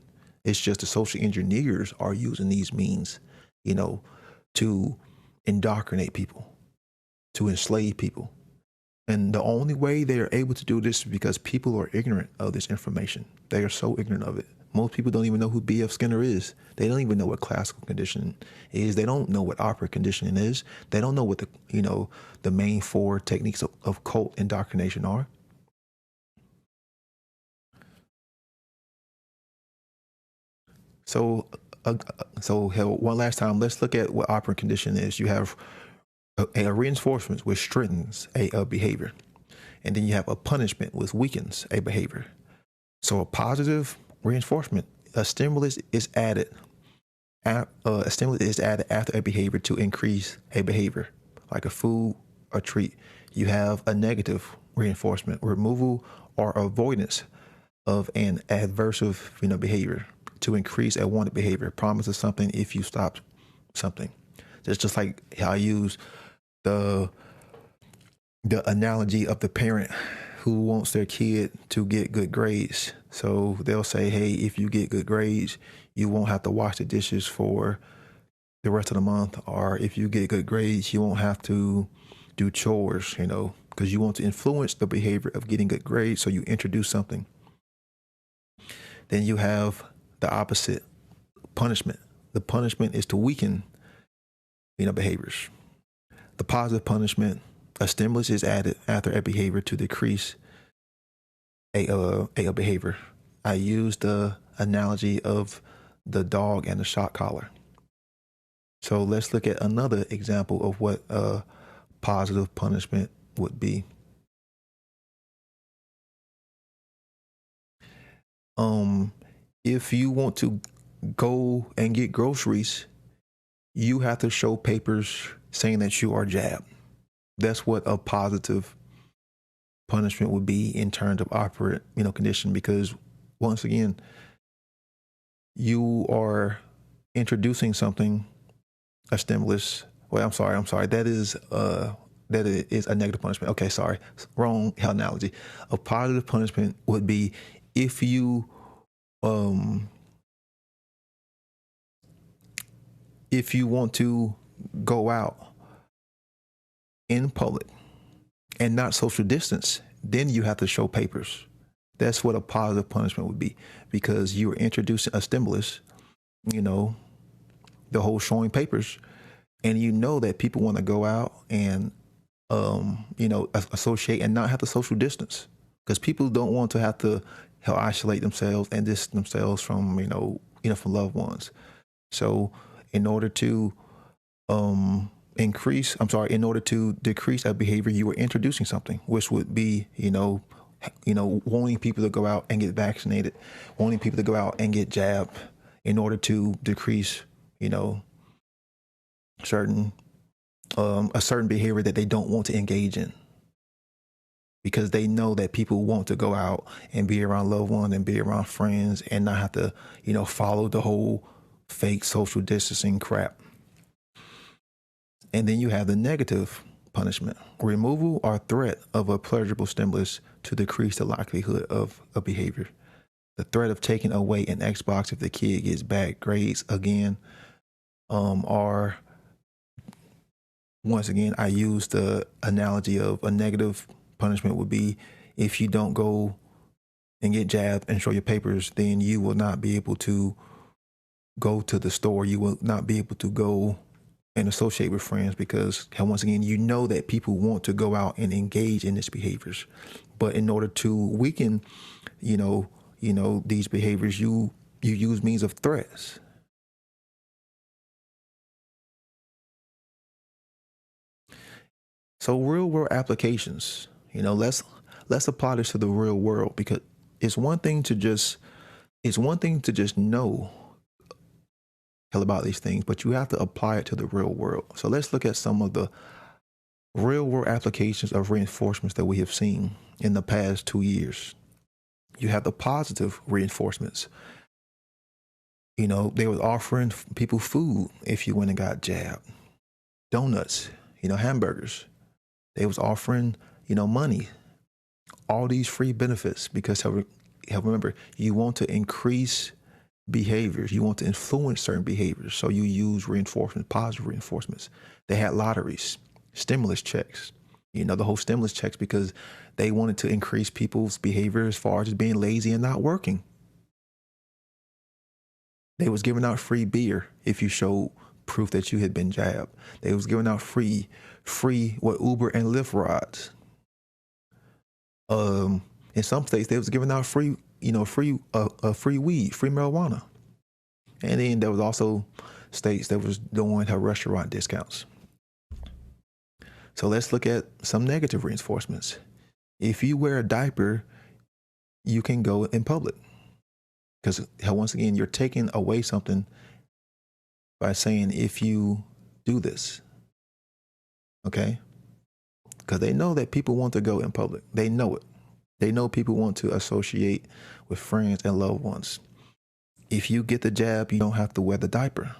It's just the social engineers are using these means, to indoctrinate people, to enslave people. And the only way they are able to do this is because people are ignorant of this information. They are so ignorant of it. Most people don't even know who B.F. Skinner is. They don't even know what classical conditioning is. They don't know what operant conditioning is. They don't know what the main four techniques of cult indoctrination are. So one last time, let's look at what operant conditioning is. You have a reinforcement, which strengthens a behavior. And then you have a punishment, which weakens a behavior. So a positive reinforcement, a stimulus is added. A stimulus is added after a behavior to increase a behavior, like a food or treat. You have a negative reinforcement, removal or avoidance of an adversive behavior to increase a wanted behavior. Promises something if you stop something. It's just like how I use the analogy of the parent who wants their kid to get good grades. So they'll say, hey, if you get good grades, you won't have to wash the dishes for the rest of the month. Or if you get good grades, you won't have to do chores, because you want to influence the behavior of getting good grades. So you introduce something. Then you have the opposite, punishment. The punishment is to weaken, behaviors. The positive punishment, a stimulus is added after a behavior to decrease a behavior. I use the analogy of the dog and the shock collar. So let's look at another example of what a positive punishment would be. If you want to go and get groceries, you have to show papers saying that you are jabbed. That's what a positive punishment would be in terms of operant, condition, because once again, you are introducing something, a stimulus. Well, I'm sorry. That is a negative punishment. Okay, sorry. Wrong analogy. A positive punishment would be if you want to go out in public and not social distance, then you have to show papers. That's what a positive punishment would be, because you are introducing a stimulus, the whole showing papers, and that people want to go out and, associate and not have to social distance, because people don't want to have to isolate themselves and distance themselves from, from loved ones. So in order to decrease a behavior, you are introducing something, which would be, wanting people to go out and get vaccinated, wanting people to go out and get jabbed in order to decrease, certain a certain behavior that they don't want to engage in, because they know that people want to go out and be around loved ones and be around friends and not have to, follow the whole fake social distancing crap. And then you have the negative punishment, removal or threat of a pleasurable stimulus to decrease the likelihood of a behavior. The threat of taking away an Xbox if the kid gets bad grades again, or once again, I use the analogy of a negative punishment would be if you don't go and get jabbed and show your papers, then you will not be able to go to the store. You will not be able to go and associate with friends, because once again, that people want to go out and engage in these behaviors. But in order to weaken, these behaviors, you use means of threats. So real world applications, let's apply this to the real world, because it's one thing to just know about these things, but you have to apply it to the real world. So let's look at some of the real world applications of reinforcements that we have seen in the past 2 years. You have the positive reinforcements. They were offering people food if you went and got jabbed, donuts, hamburgers. They was offering, money, all these free benefits, because remember, you want to increase behaviors. You want to influence certain behaviors. So you use reinforcements, positive reinforcements. They had lotteries, stimulus checks, the whole stimulus checks, because they wanted to increase people's behavior as far as being lazy and not working. They was giving out free beer if you showed proof that you had been jabbed. They was giving out free Uber and Lyft rides. In some states, they was giving out free weed, free marijuana. And then there was also states that was doing her restaurant discounts. So let's look at some negative reinforcements. If you wear a diaper, you can go in public. Because once again, you're taking away something by saying, if you do this, okay? Because they know that people want to go in public. They know it. They know people want to associate with friends and loved ones. If you get the jab, you don't have to wear the diaper.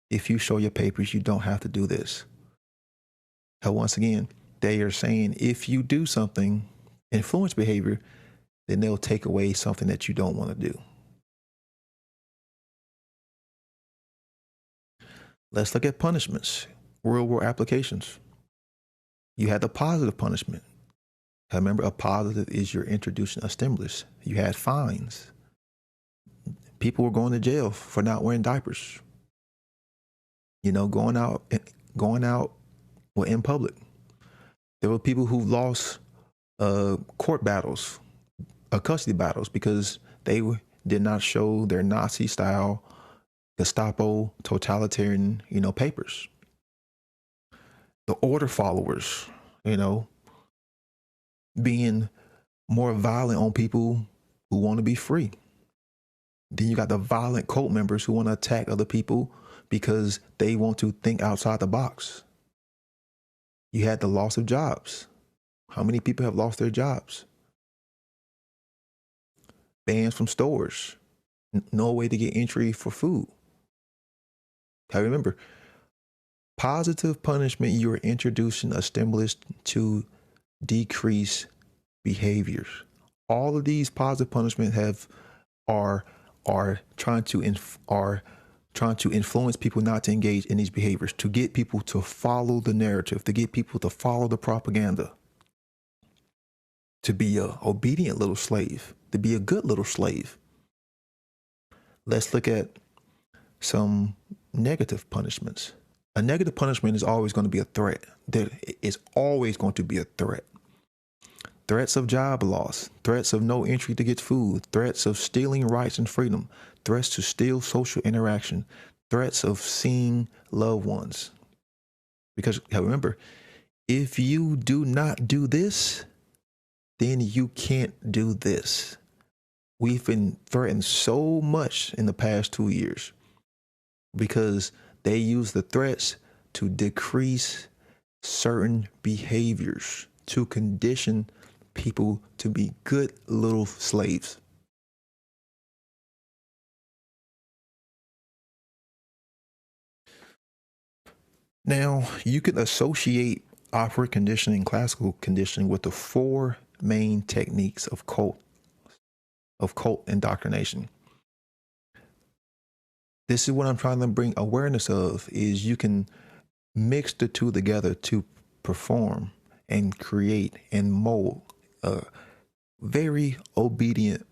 If you show your papers, you don't have to do this. Once again, they are saying, if you do something, influence behavior, then they'll take away something that you don't want to do. Let's look at punishments, real world applications. You had the positive punishment. Remember, a positive is you're introducing a stimulus. You had fines. People were going to jail for not wearing diapers. Going out in public. There were people who lost court battles, custody battles, because they did not show their Nazi style, Gestapo, totalitarian, papers. The order followers, being more violent on people who want to be free. Then you got the violent cult members who want to attack other people because they want to think outside the box. You had the loss of jobs. How many people have lost their jobs? Bans from stores. No way to get entry for food. I remember, positive punishment, you're introducing a stimulus to decrease behaviors. All of these positive punishment are trying to influence people not to engage in these behaviors, to get people to follow the narrative, to get people to follow the propaganda, to be a obedient little slave, to be a good little slave. Let's look at some negative punishments. A negative punishment is always going to be a threat. There is always going to be a threat. Threats of job loss, threats of no entry to get food, threats of stealing rights and freedom, threats to steal social interaction, threats of seeing loved ones. Because remember, if you do not do this, then you can't do this. We've been threatened so much in the past 2 years because they use the threats to decrease certain behaviors, to condition people to be good little slaves. Now, you can associate operant conditioning, classical conditioning with the four main techniques of cult indoctrination. This is what I'm trying to bring awareness of, is you can mix the two together to perform and create and mold a very obedient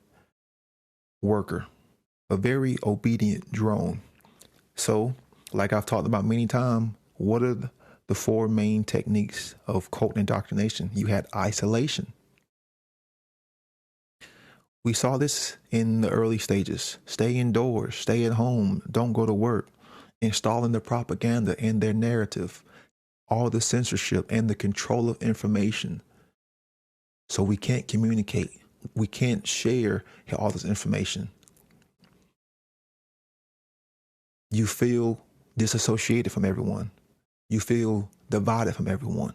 worker, a very obedient drone. So, like I've talked about many times, what are the four main techniques of cult indoctrination? You had isolation. We saw this in the early stages. Stay indoors, stay at home, don't go to work. Installing the propaganda and their narrative, all the censorship and the control of information. So we can't communicate. We can't share all this information. You feel disassociated from everyone. You feel divided from everyone.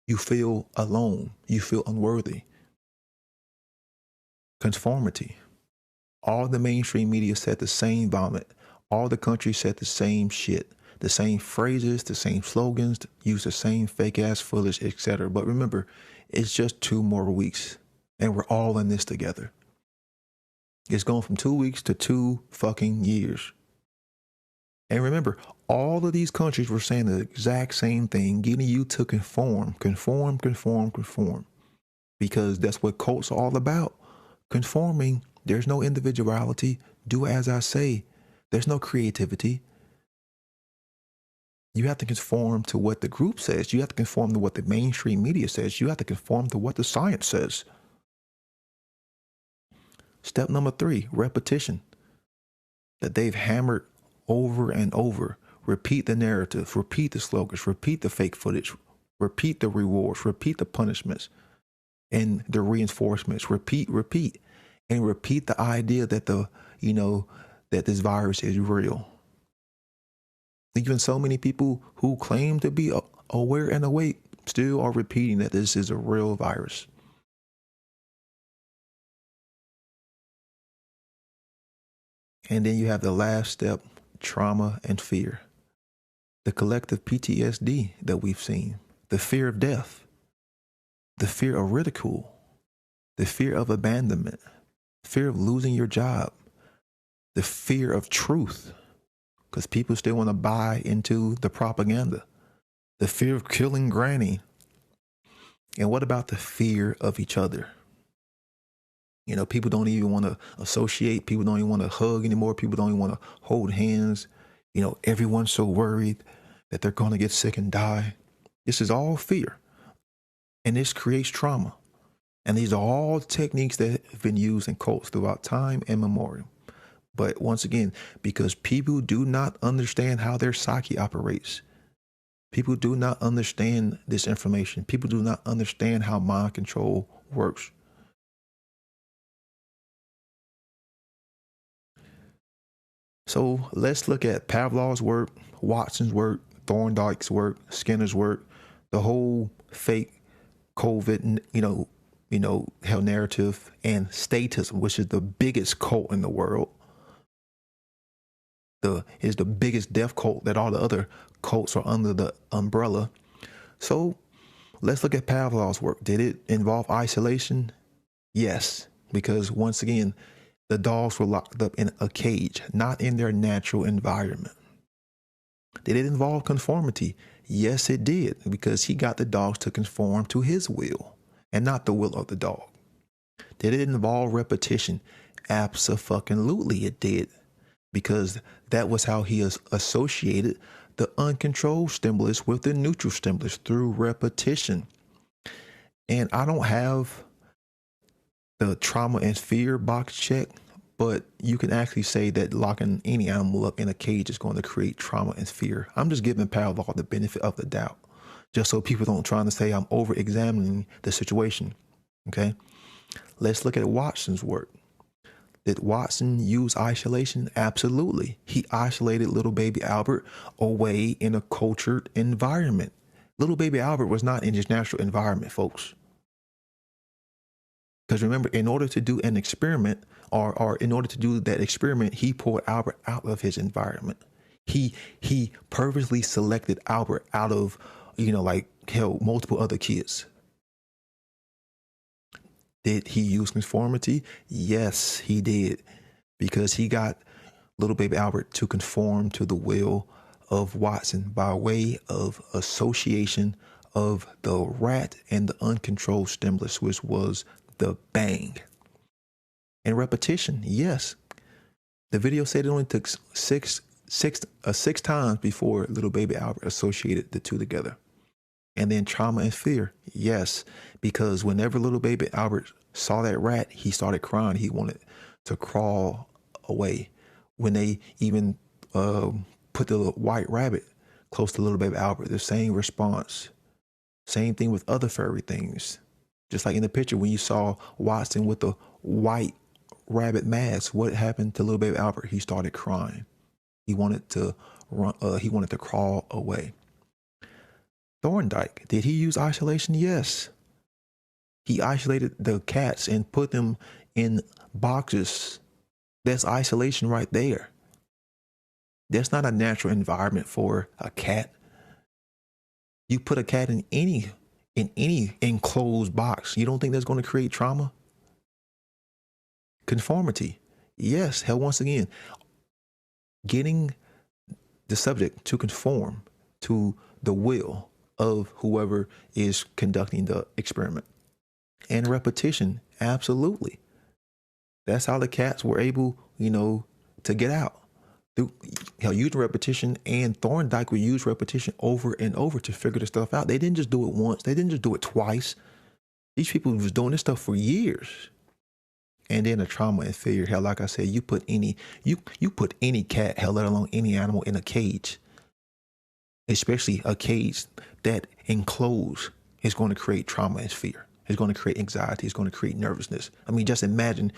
You feel alone. You feel unworthy. Conformity. All the mainstream media said the same vomit. All the countries said the same shit. The same phrases, the same slogans, use the same fake ass footage, etc. But remember, it's just 2 more weeks and we're all in this together. It's going from 2 weeks to 2 fucking years. And remember, all of these countries were saying the exact same thing, getting you to conform. Because that's what cults are all about. Conforming. There's no individuality. Do as I say. There's no creativity. You have to conform to what the group says. You have to conform to what the mainstream media says. You have to conform to what the science says. Step number 3, repetition. That they've hammered over and over. Repeat the narrative, repeat the slogans, repeat the fake footage, repeat the rewards, repeat the punishments and the reinforcements, repeat, and repeat the idea that that this virus is real. Even so many people who claim to be aware and awake still are repeating that this is a real virus. And then you have the last step, trauma and fear. The collective PTSD that we've seen, the fear of death, the fear of ridicule, the fear of abandonment, fear of losing your job, the fear of truth, because people still want to buy into the propaganda, the fear of killing granny. And what about the fear of each other? People don't even want to associate. People don't even want to hug anymore. People don't even want to hold hands. Everyone's so worried that they're going to get sick and die. This is all fear. And this creates trauma. And these are all techniques that have been used in cults throughout time immemorial. But once again, because people do not understand how their psyche operates. People do not understand this information. People do not understand how mind control works. So let's look at Pavlov's work, Watson's work, Thorndike's work, Skinner's work, the whole fake COVID, hell narrative, and statism, which is the biggest cult in the world. Is the biggest death cult that all the other cults are under the umbrella. So let's look at Pavlov's work. Did it involve isolation? Yes, because once again, the dogs were locked up in a cage, not in their natural environment. Did it involve conformity? Yes, it did, because he got the dogs to conform to his will and not the will of the dog. Did it involve repetition? Abso-fucking-lutely it did, because that was how he associated the uncontrolled stimulus with the neutral stimulus, through repetition. And I don't have the trauma and fear box checked, but you can actually say that locking any animal up in a cage is going to create trauma and fear. I'm just giving Pavlov the benefit of the doubt, just so people don't try to say I'm over-examining the situation, okay? Let's look at Watson's work. Did Watson use isolation? Absolutely. He isolated little baby Albert away in a cultured environment. Little baby Albert was not in his natural environment, folks. Because remember, in order to do an experiment, or in order to do that experiment, he pulled Albert out of his environment. He purposely selected Albert out of, like, hell, multiple other kids. Did he use conformity? Yes, he did. Because he got little baby Albert to conform to the will of Watson by way of association of the rat and the uncontrolled stimulus, which was the bang. And repetition, yes. The video said it only took six times before little baby Albert associated the two together. And then trauma and fear, yes, because whenever little baby Albert saw that rat, he started crying. He wanted to crawl away. When they even put the white rabbit close to little baby Albert, the same response. Same thing with other furry things. Just like in the picture when you saw Watson with the white rabbit mask, what happened to little baby Albert? He started crying. He wanted to run. He wanted to crawl away. Thorndike, did he use isolation? Yes. He isolated the cats and put them in boxes. That's isolation right there. That's not a natural environment for a cat. You put a cat in any enclosed box. You don't think that's going to create trauma? Conformity. Yes. Hell, once again, getting the subject to conform to the will of whoever is conducting the experiment. And repetition, absolutely. That's how the cats were able, to get out. Using repetition, and Thorndike would use repetition over and over to figure the stuff out. They didn't just do it once. They didn't just do it twice. These people was doing this stuff for years. And then the trauma and fear. Hell, like I said, you put any cat, hell, let alone any animal, in a cage, especially a cage that enclosed, is going to create trauma and fear. It's going to create anxiety. It's going to create nervousness. I mean, just imagine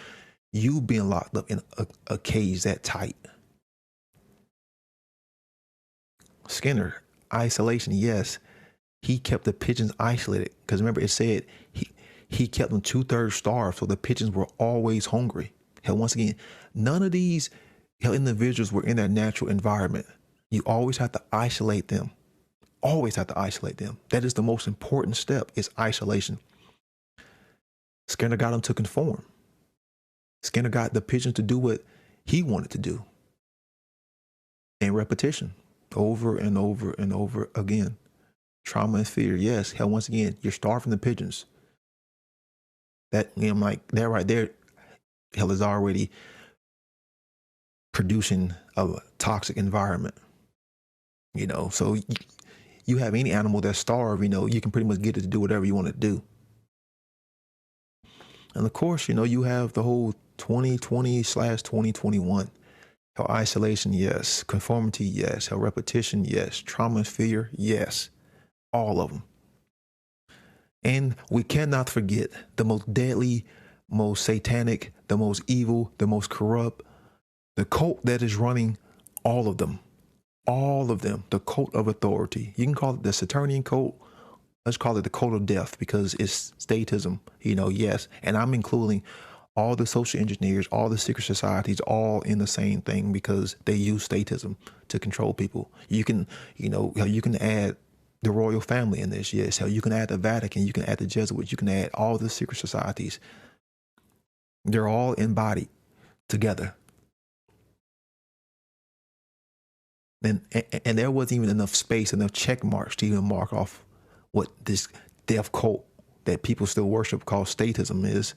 you being locked up in a cage that tight. Skinner, isolation, yes. He kept the pigeons isolated because remember it said he kept them 2/3 starved, so the pigeons were always hungry. Hell, once again, none of these individuals were in their natural environment. You always have to isolate them. Always have to isolate them. That is the most important step, is isolation. Skinner got them to conform. Skinner got the pigeons to do what he wanted to do. And repetition, over and over and over again. Trauma and fear, yes. Hell, once again, you're starving the pigeons. That, that right there, hell, is already producing a toxic environment. So you have any animal that's starved, you can pretty much get it to do whatever you want to do. And of course, you have the whole 2020/2021. How isolation, yes. Conformity, yes. How repetition, yes. Trauma and fear, yes. All of them. And we cannot forget the most deadly, most satanic, the most evil, the most corrupt, the cult that is running all of them. All of them. The cult of authority. You can call it the Saturnian cult. Let's call it the cult of death because it's statism, yes. And I'm including all the social engineers, all the secret societies, all in the same thing because they use statism to control people. You can, you can add the royal family in this, yes. You can add the Vatican, you can add the Jesuits, you can add all the secret societies. They're all embodied together. And there wasn't even enough space, enough check marks to even mark off what this death cult that people still worship called statism is.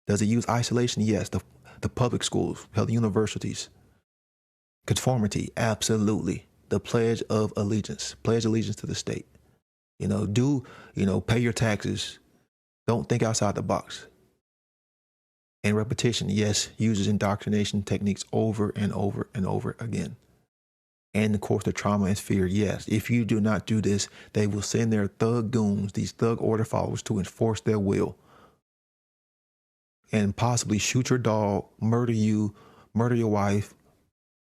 Does it use isolation? Yes. The public schools, the universities. Conformity, absolutely. The pledge of allegiance to the state. Pay your taxes. Don't think outside the box. And repetition, yes, uses indoctrination techniques over and over and over again. And of course, the trauma and fear, yes. If you do not do this, they will send their thug goons, these thug order followers, to enforce their will. and possibly shoot your dog, murder you, murder your wife,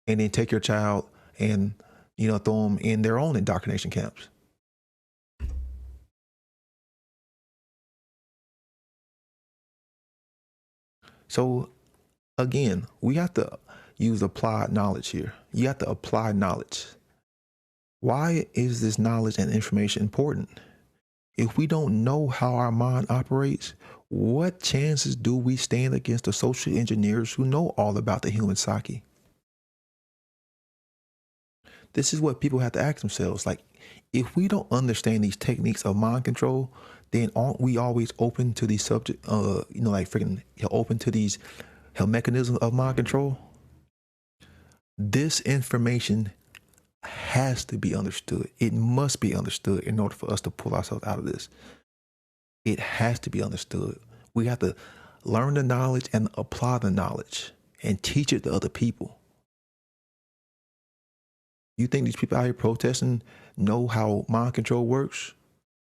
and then take your child and, throw them in their own indoctrination camps. So again, we have to use applied knowledge here. You have to apply knowledge. Why is this knowledge and information important? If we don't know how our mind operates, what chances do we stand against the social engineers who know all about the human psyche? This is what people have to ask themselves. Like, if we don't understand these techniques of mind control, then aren't we always open to these subject, open to these mechanisms of mind control? This information has to be understood. It must be understood in order for us to pull ourselves out of this. It has to be understood. We have to learn the knowledge and apply the knowledge and teach it to other people. You think these people out here protesting know how mind control works?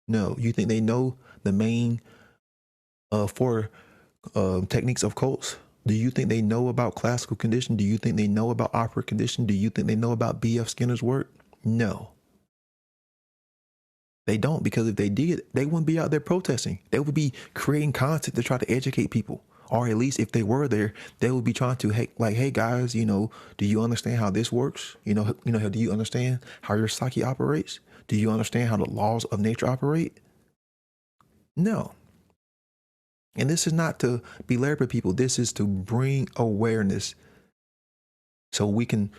No. You think they know the main four techniques of cults? Do you think they know about classical condition? Do you think they know about operant condition? Do you think they know about B.F. Skinner's work? No. They don't, because if they did, they wouldn't be out there protesting. They would be creating content to try to educate people. Or at least if they were there, they would be trying to, hey guys, do you understand how this works? Do you understand how your psyche operates? Do you understand how the laws of nature operate? No. And this is not to belabor people. This is to bring awareness so we can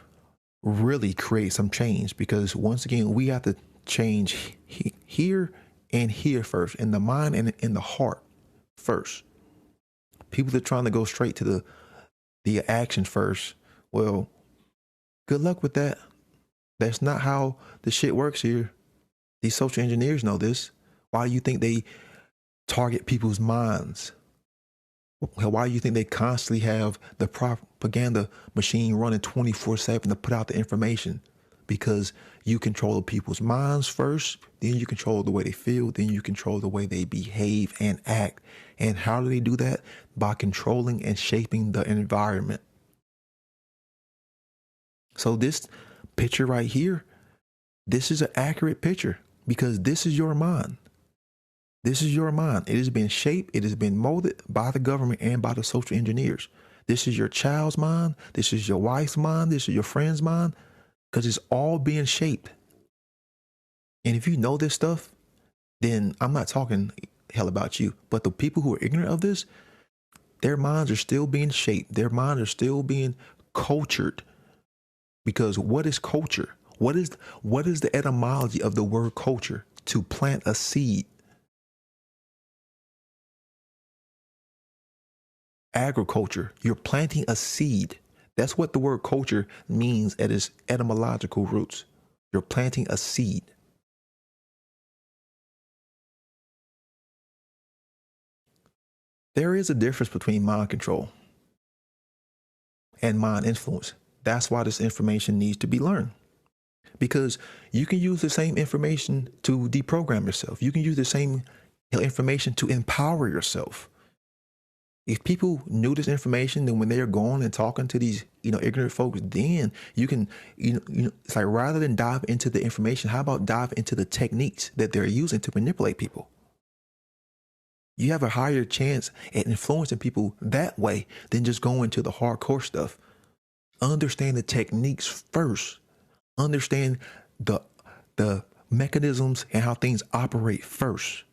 really create some change. Because once again, we have to change here and here first, in the mind and in the heart first. People are trying to go straight to the action first. Well, good luck with that. That's not how the shit works here. These social engineers know this. Why do you think they target people's minds? Why do you think they constantly have the propaganda machine running 24/7 to put out the information? Because you control people's minds first, then you control the way they feel, then you control the way they behave and act. And how do they do that? By controlling and shaping the environment. So this picture right here, this is an accurate picture because this is your mind. This is your mind. It has been shaped. It has been molded by the government and by the social engineers. This is your child's mind. This is your wife's mind. This is your friend's mind. Because it's all being shaped. And if you know this stuff, then I'm not talking hell about you. But the people who are ignorant of this, their minds are still being shaped. Their minds are still being cultured. Because what is culture? What is the etymology of the word culture? To plant a seed. Agriculture, you're planting a seed. That's what the word culture means at its etymological roots. You're planting a seed. There is a difference between mind control and mind influence. That's why this information needs to be learned. Because you can use the same information to deprogram yourself. You can use the same information to empower yourself. If people knew this information, then when they are going and talking to these, ignorant folks, then you can, it's like rather than dive into the information, how about dive into the techniques that they're using to manipulate people? You have a higher chance at influencing people that way than just going to the hardcore stuff. Understand the techniques first. Understand the mechanisms and how things operate first.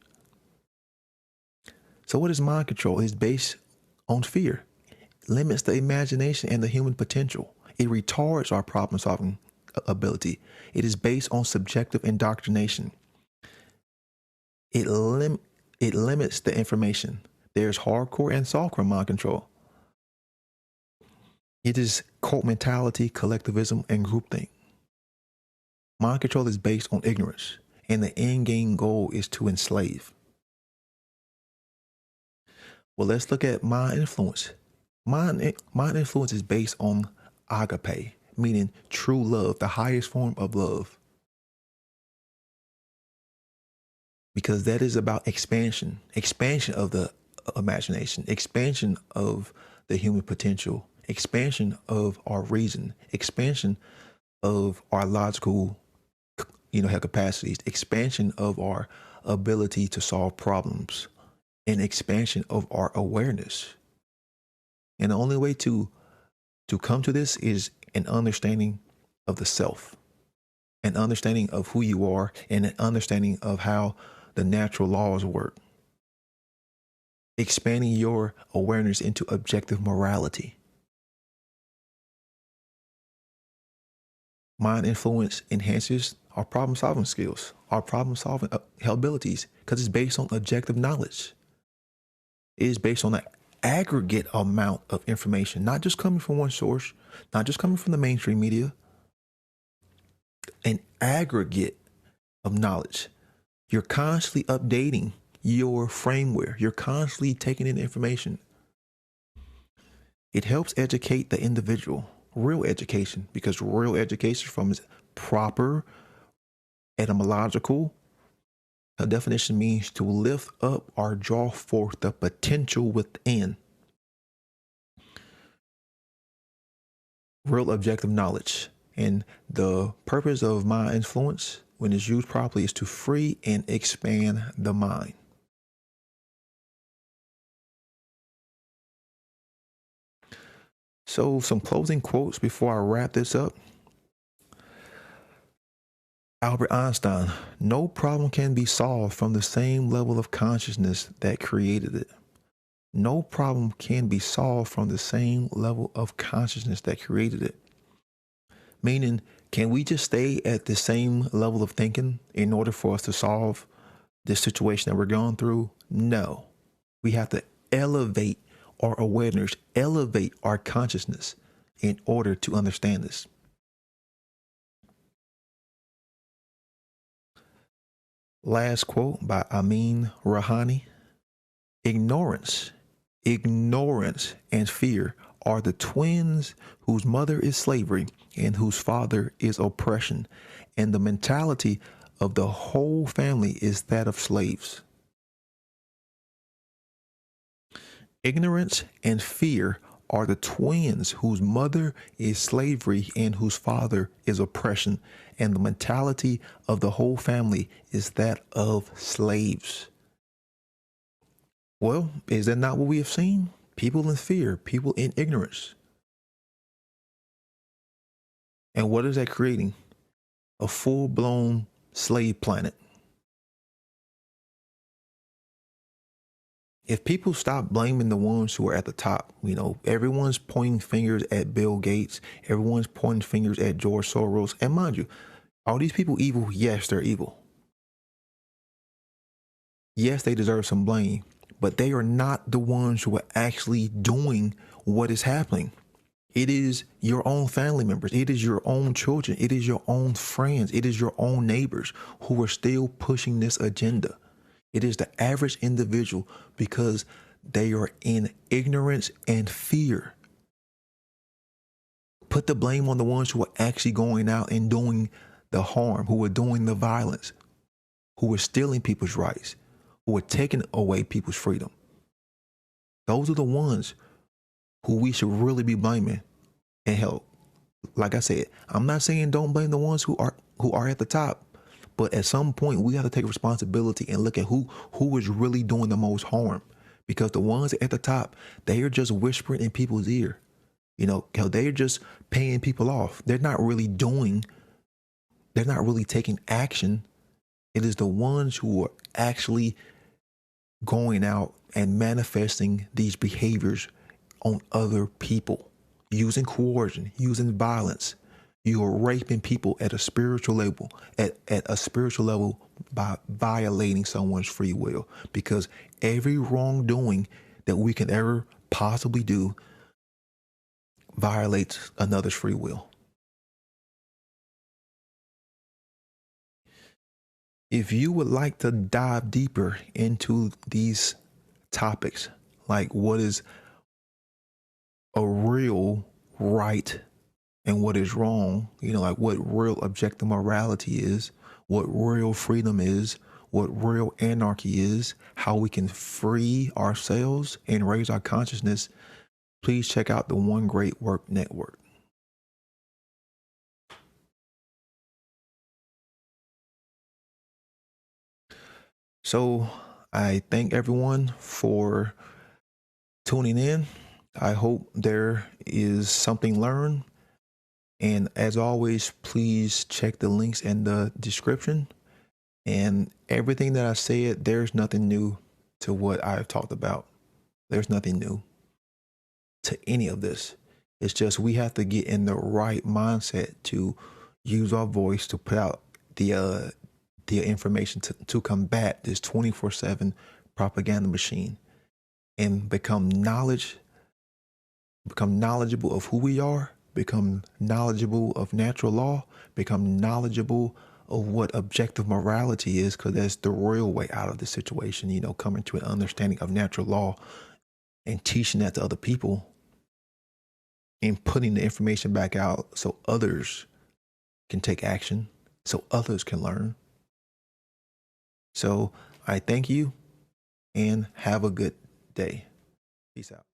So what is mind control? It's based on fear. It limits the imagination and the human potential. It retards our problem-solving ability. It is based on subjective indoctrination. It limits the information. There's hardcore and softcore mind control. It is cult mentality, collectivism, and groupthink. Mind control is based on ignorance, and the end game goal is to enslave. Well, let's look at mind influence. Mind influence is based on agape, meaning true love, the highest form of love. Because that is about expansion of the imagination, expansion of the human potential, expansion of our reason, expansion of our logical, capacities, expansion of our ability to solve problems, and expansion of our awareness. And the only way to come to this is an understanding of the self, an understanding of who you are, and an understanding of how the natural laws work. Expanding your awareness into objective morality. Mind influence enhances our problem solving skills, our problem solving abilities, because it's based on objective knowledge. It is based on an aggregate amount of information, not just coming from one source, not just coming from the mainstream media, an aggregate of knowledge. You're constantly updating your framework. You're constantly taking in information. It helps educate the individual, real education, because real education from its proper etymological definition means to lift up or draw forth the potential within. Real objective knowledge. And the purpose of mind influence, when it's used properly, is to free and expand the mind. So some closing quotes before I wrap this up. Albert Einstein, no problem can be solved from the same level of consciousness that created it. No problem can be solved from the same level of consciousness that created it. Meaning, can we just stay at the same level of thinking in order for us to solve this situation that we're going through? No. We have to elevate our awareness, elevate our consciousness in order to understand this. Last quote by Amin Rouhani. Ignorance and fear are the twins whose mother is slavery and whose father is oppression, and the mentality of the whole family is that of slaves. Ignorance and fear are the twins whose mother is slavery and whose father is oppression, and the mentality of the whole family is that of slaves. Well, is that not what we have seen? People in fear, people in ignorance. And what is that creating? A full-blown slave planet. If people stop blaming the ones who are at the top, everyone's pointing fingers at Bill Gates, everyone's pointing fingers at George Soros. And mind you, are these people evil? Yes, they're evil. Yes, they deserve some blame, but they are not the ones who are actually doing what is happening. It is your own family members. It is your own children. It is your own friends. It is your own neighbors who are still pushing this agenda. It is the average individual because they are in ignorance and fear. Put the blame on the ones who are actually going out and doing the harm, who are doing the violence, who are stealing people's rights, who are taking away people's freedom. Those are the ones who we should really be blaming and help. Like I said, I'm not saying don't blame the ones who are at the top, but at some point we have to take responsibility and look at who is really doing the most harm. Because the ones at the top, they are just whispering in people's ear. They're just paying people off. They're not really taking action. It is the ones who are actually going out and manifesting these behaviors on other people, using coercion, using violence. You are raping people at a spiritual level, at a spiritual level by violating someone's free will. Because every wrongdoing that we can ever possibly do violates another's free will. If you would like to dive deeper into these topics, like what is a real right and what is wrong, like what real objective morality is, what real freedom is, what real anarchy is, how we can free ourselves and raise our consciousness, please check out the One Great Work Network. So I thank everyone for tuning in. I hope there is something learned. And as always, please check the links in the description. And everything that I said, there's nothing new to what I've talked about. There's nothing new to any of this. It's just we have to get in the right mindset to use our voice to put out the information to combat this 24/7 propaganda machine and become knowledgeable of who we are, become knowledgeable of natural law, become knowledgeable of what objective morality is, because that's the real way out of the situation, you know, coming to an understanding of natural law and teaching that to other people and putting the information back out so others can take action, so others can learn. So I thank you and have a good day. Peace out.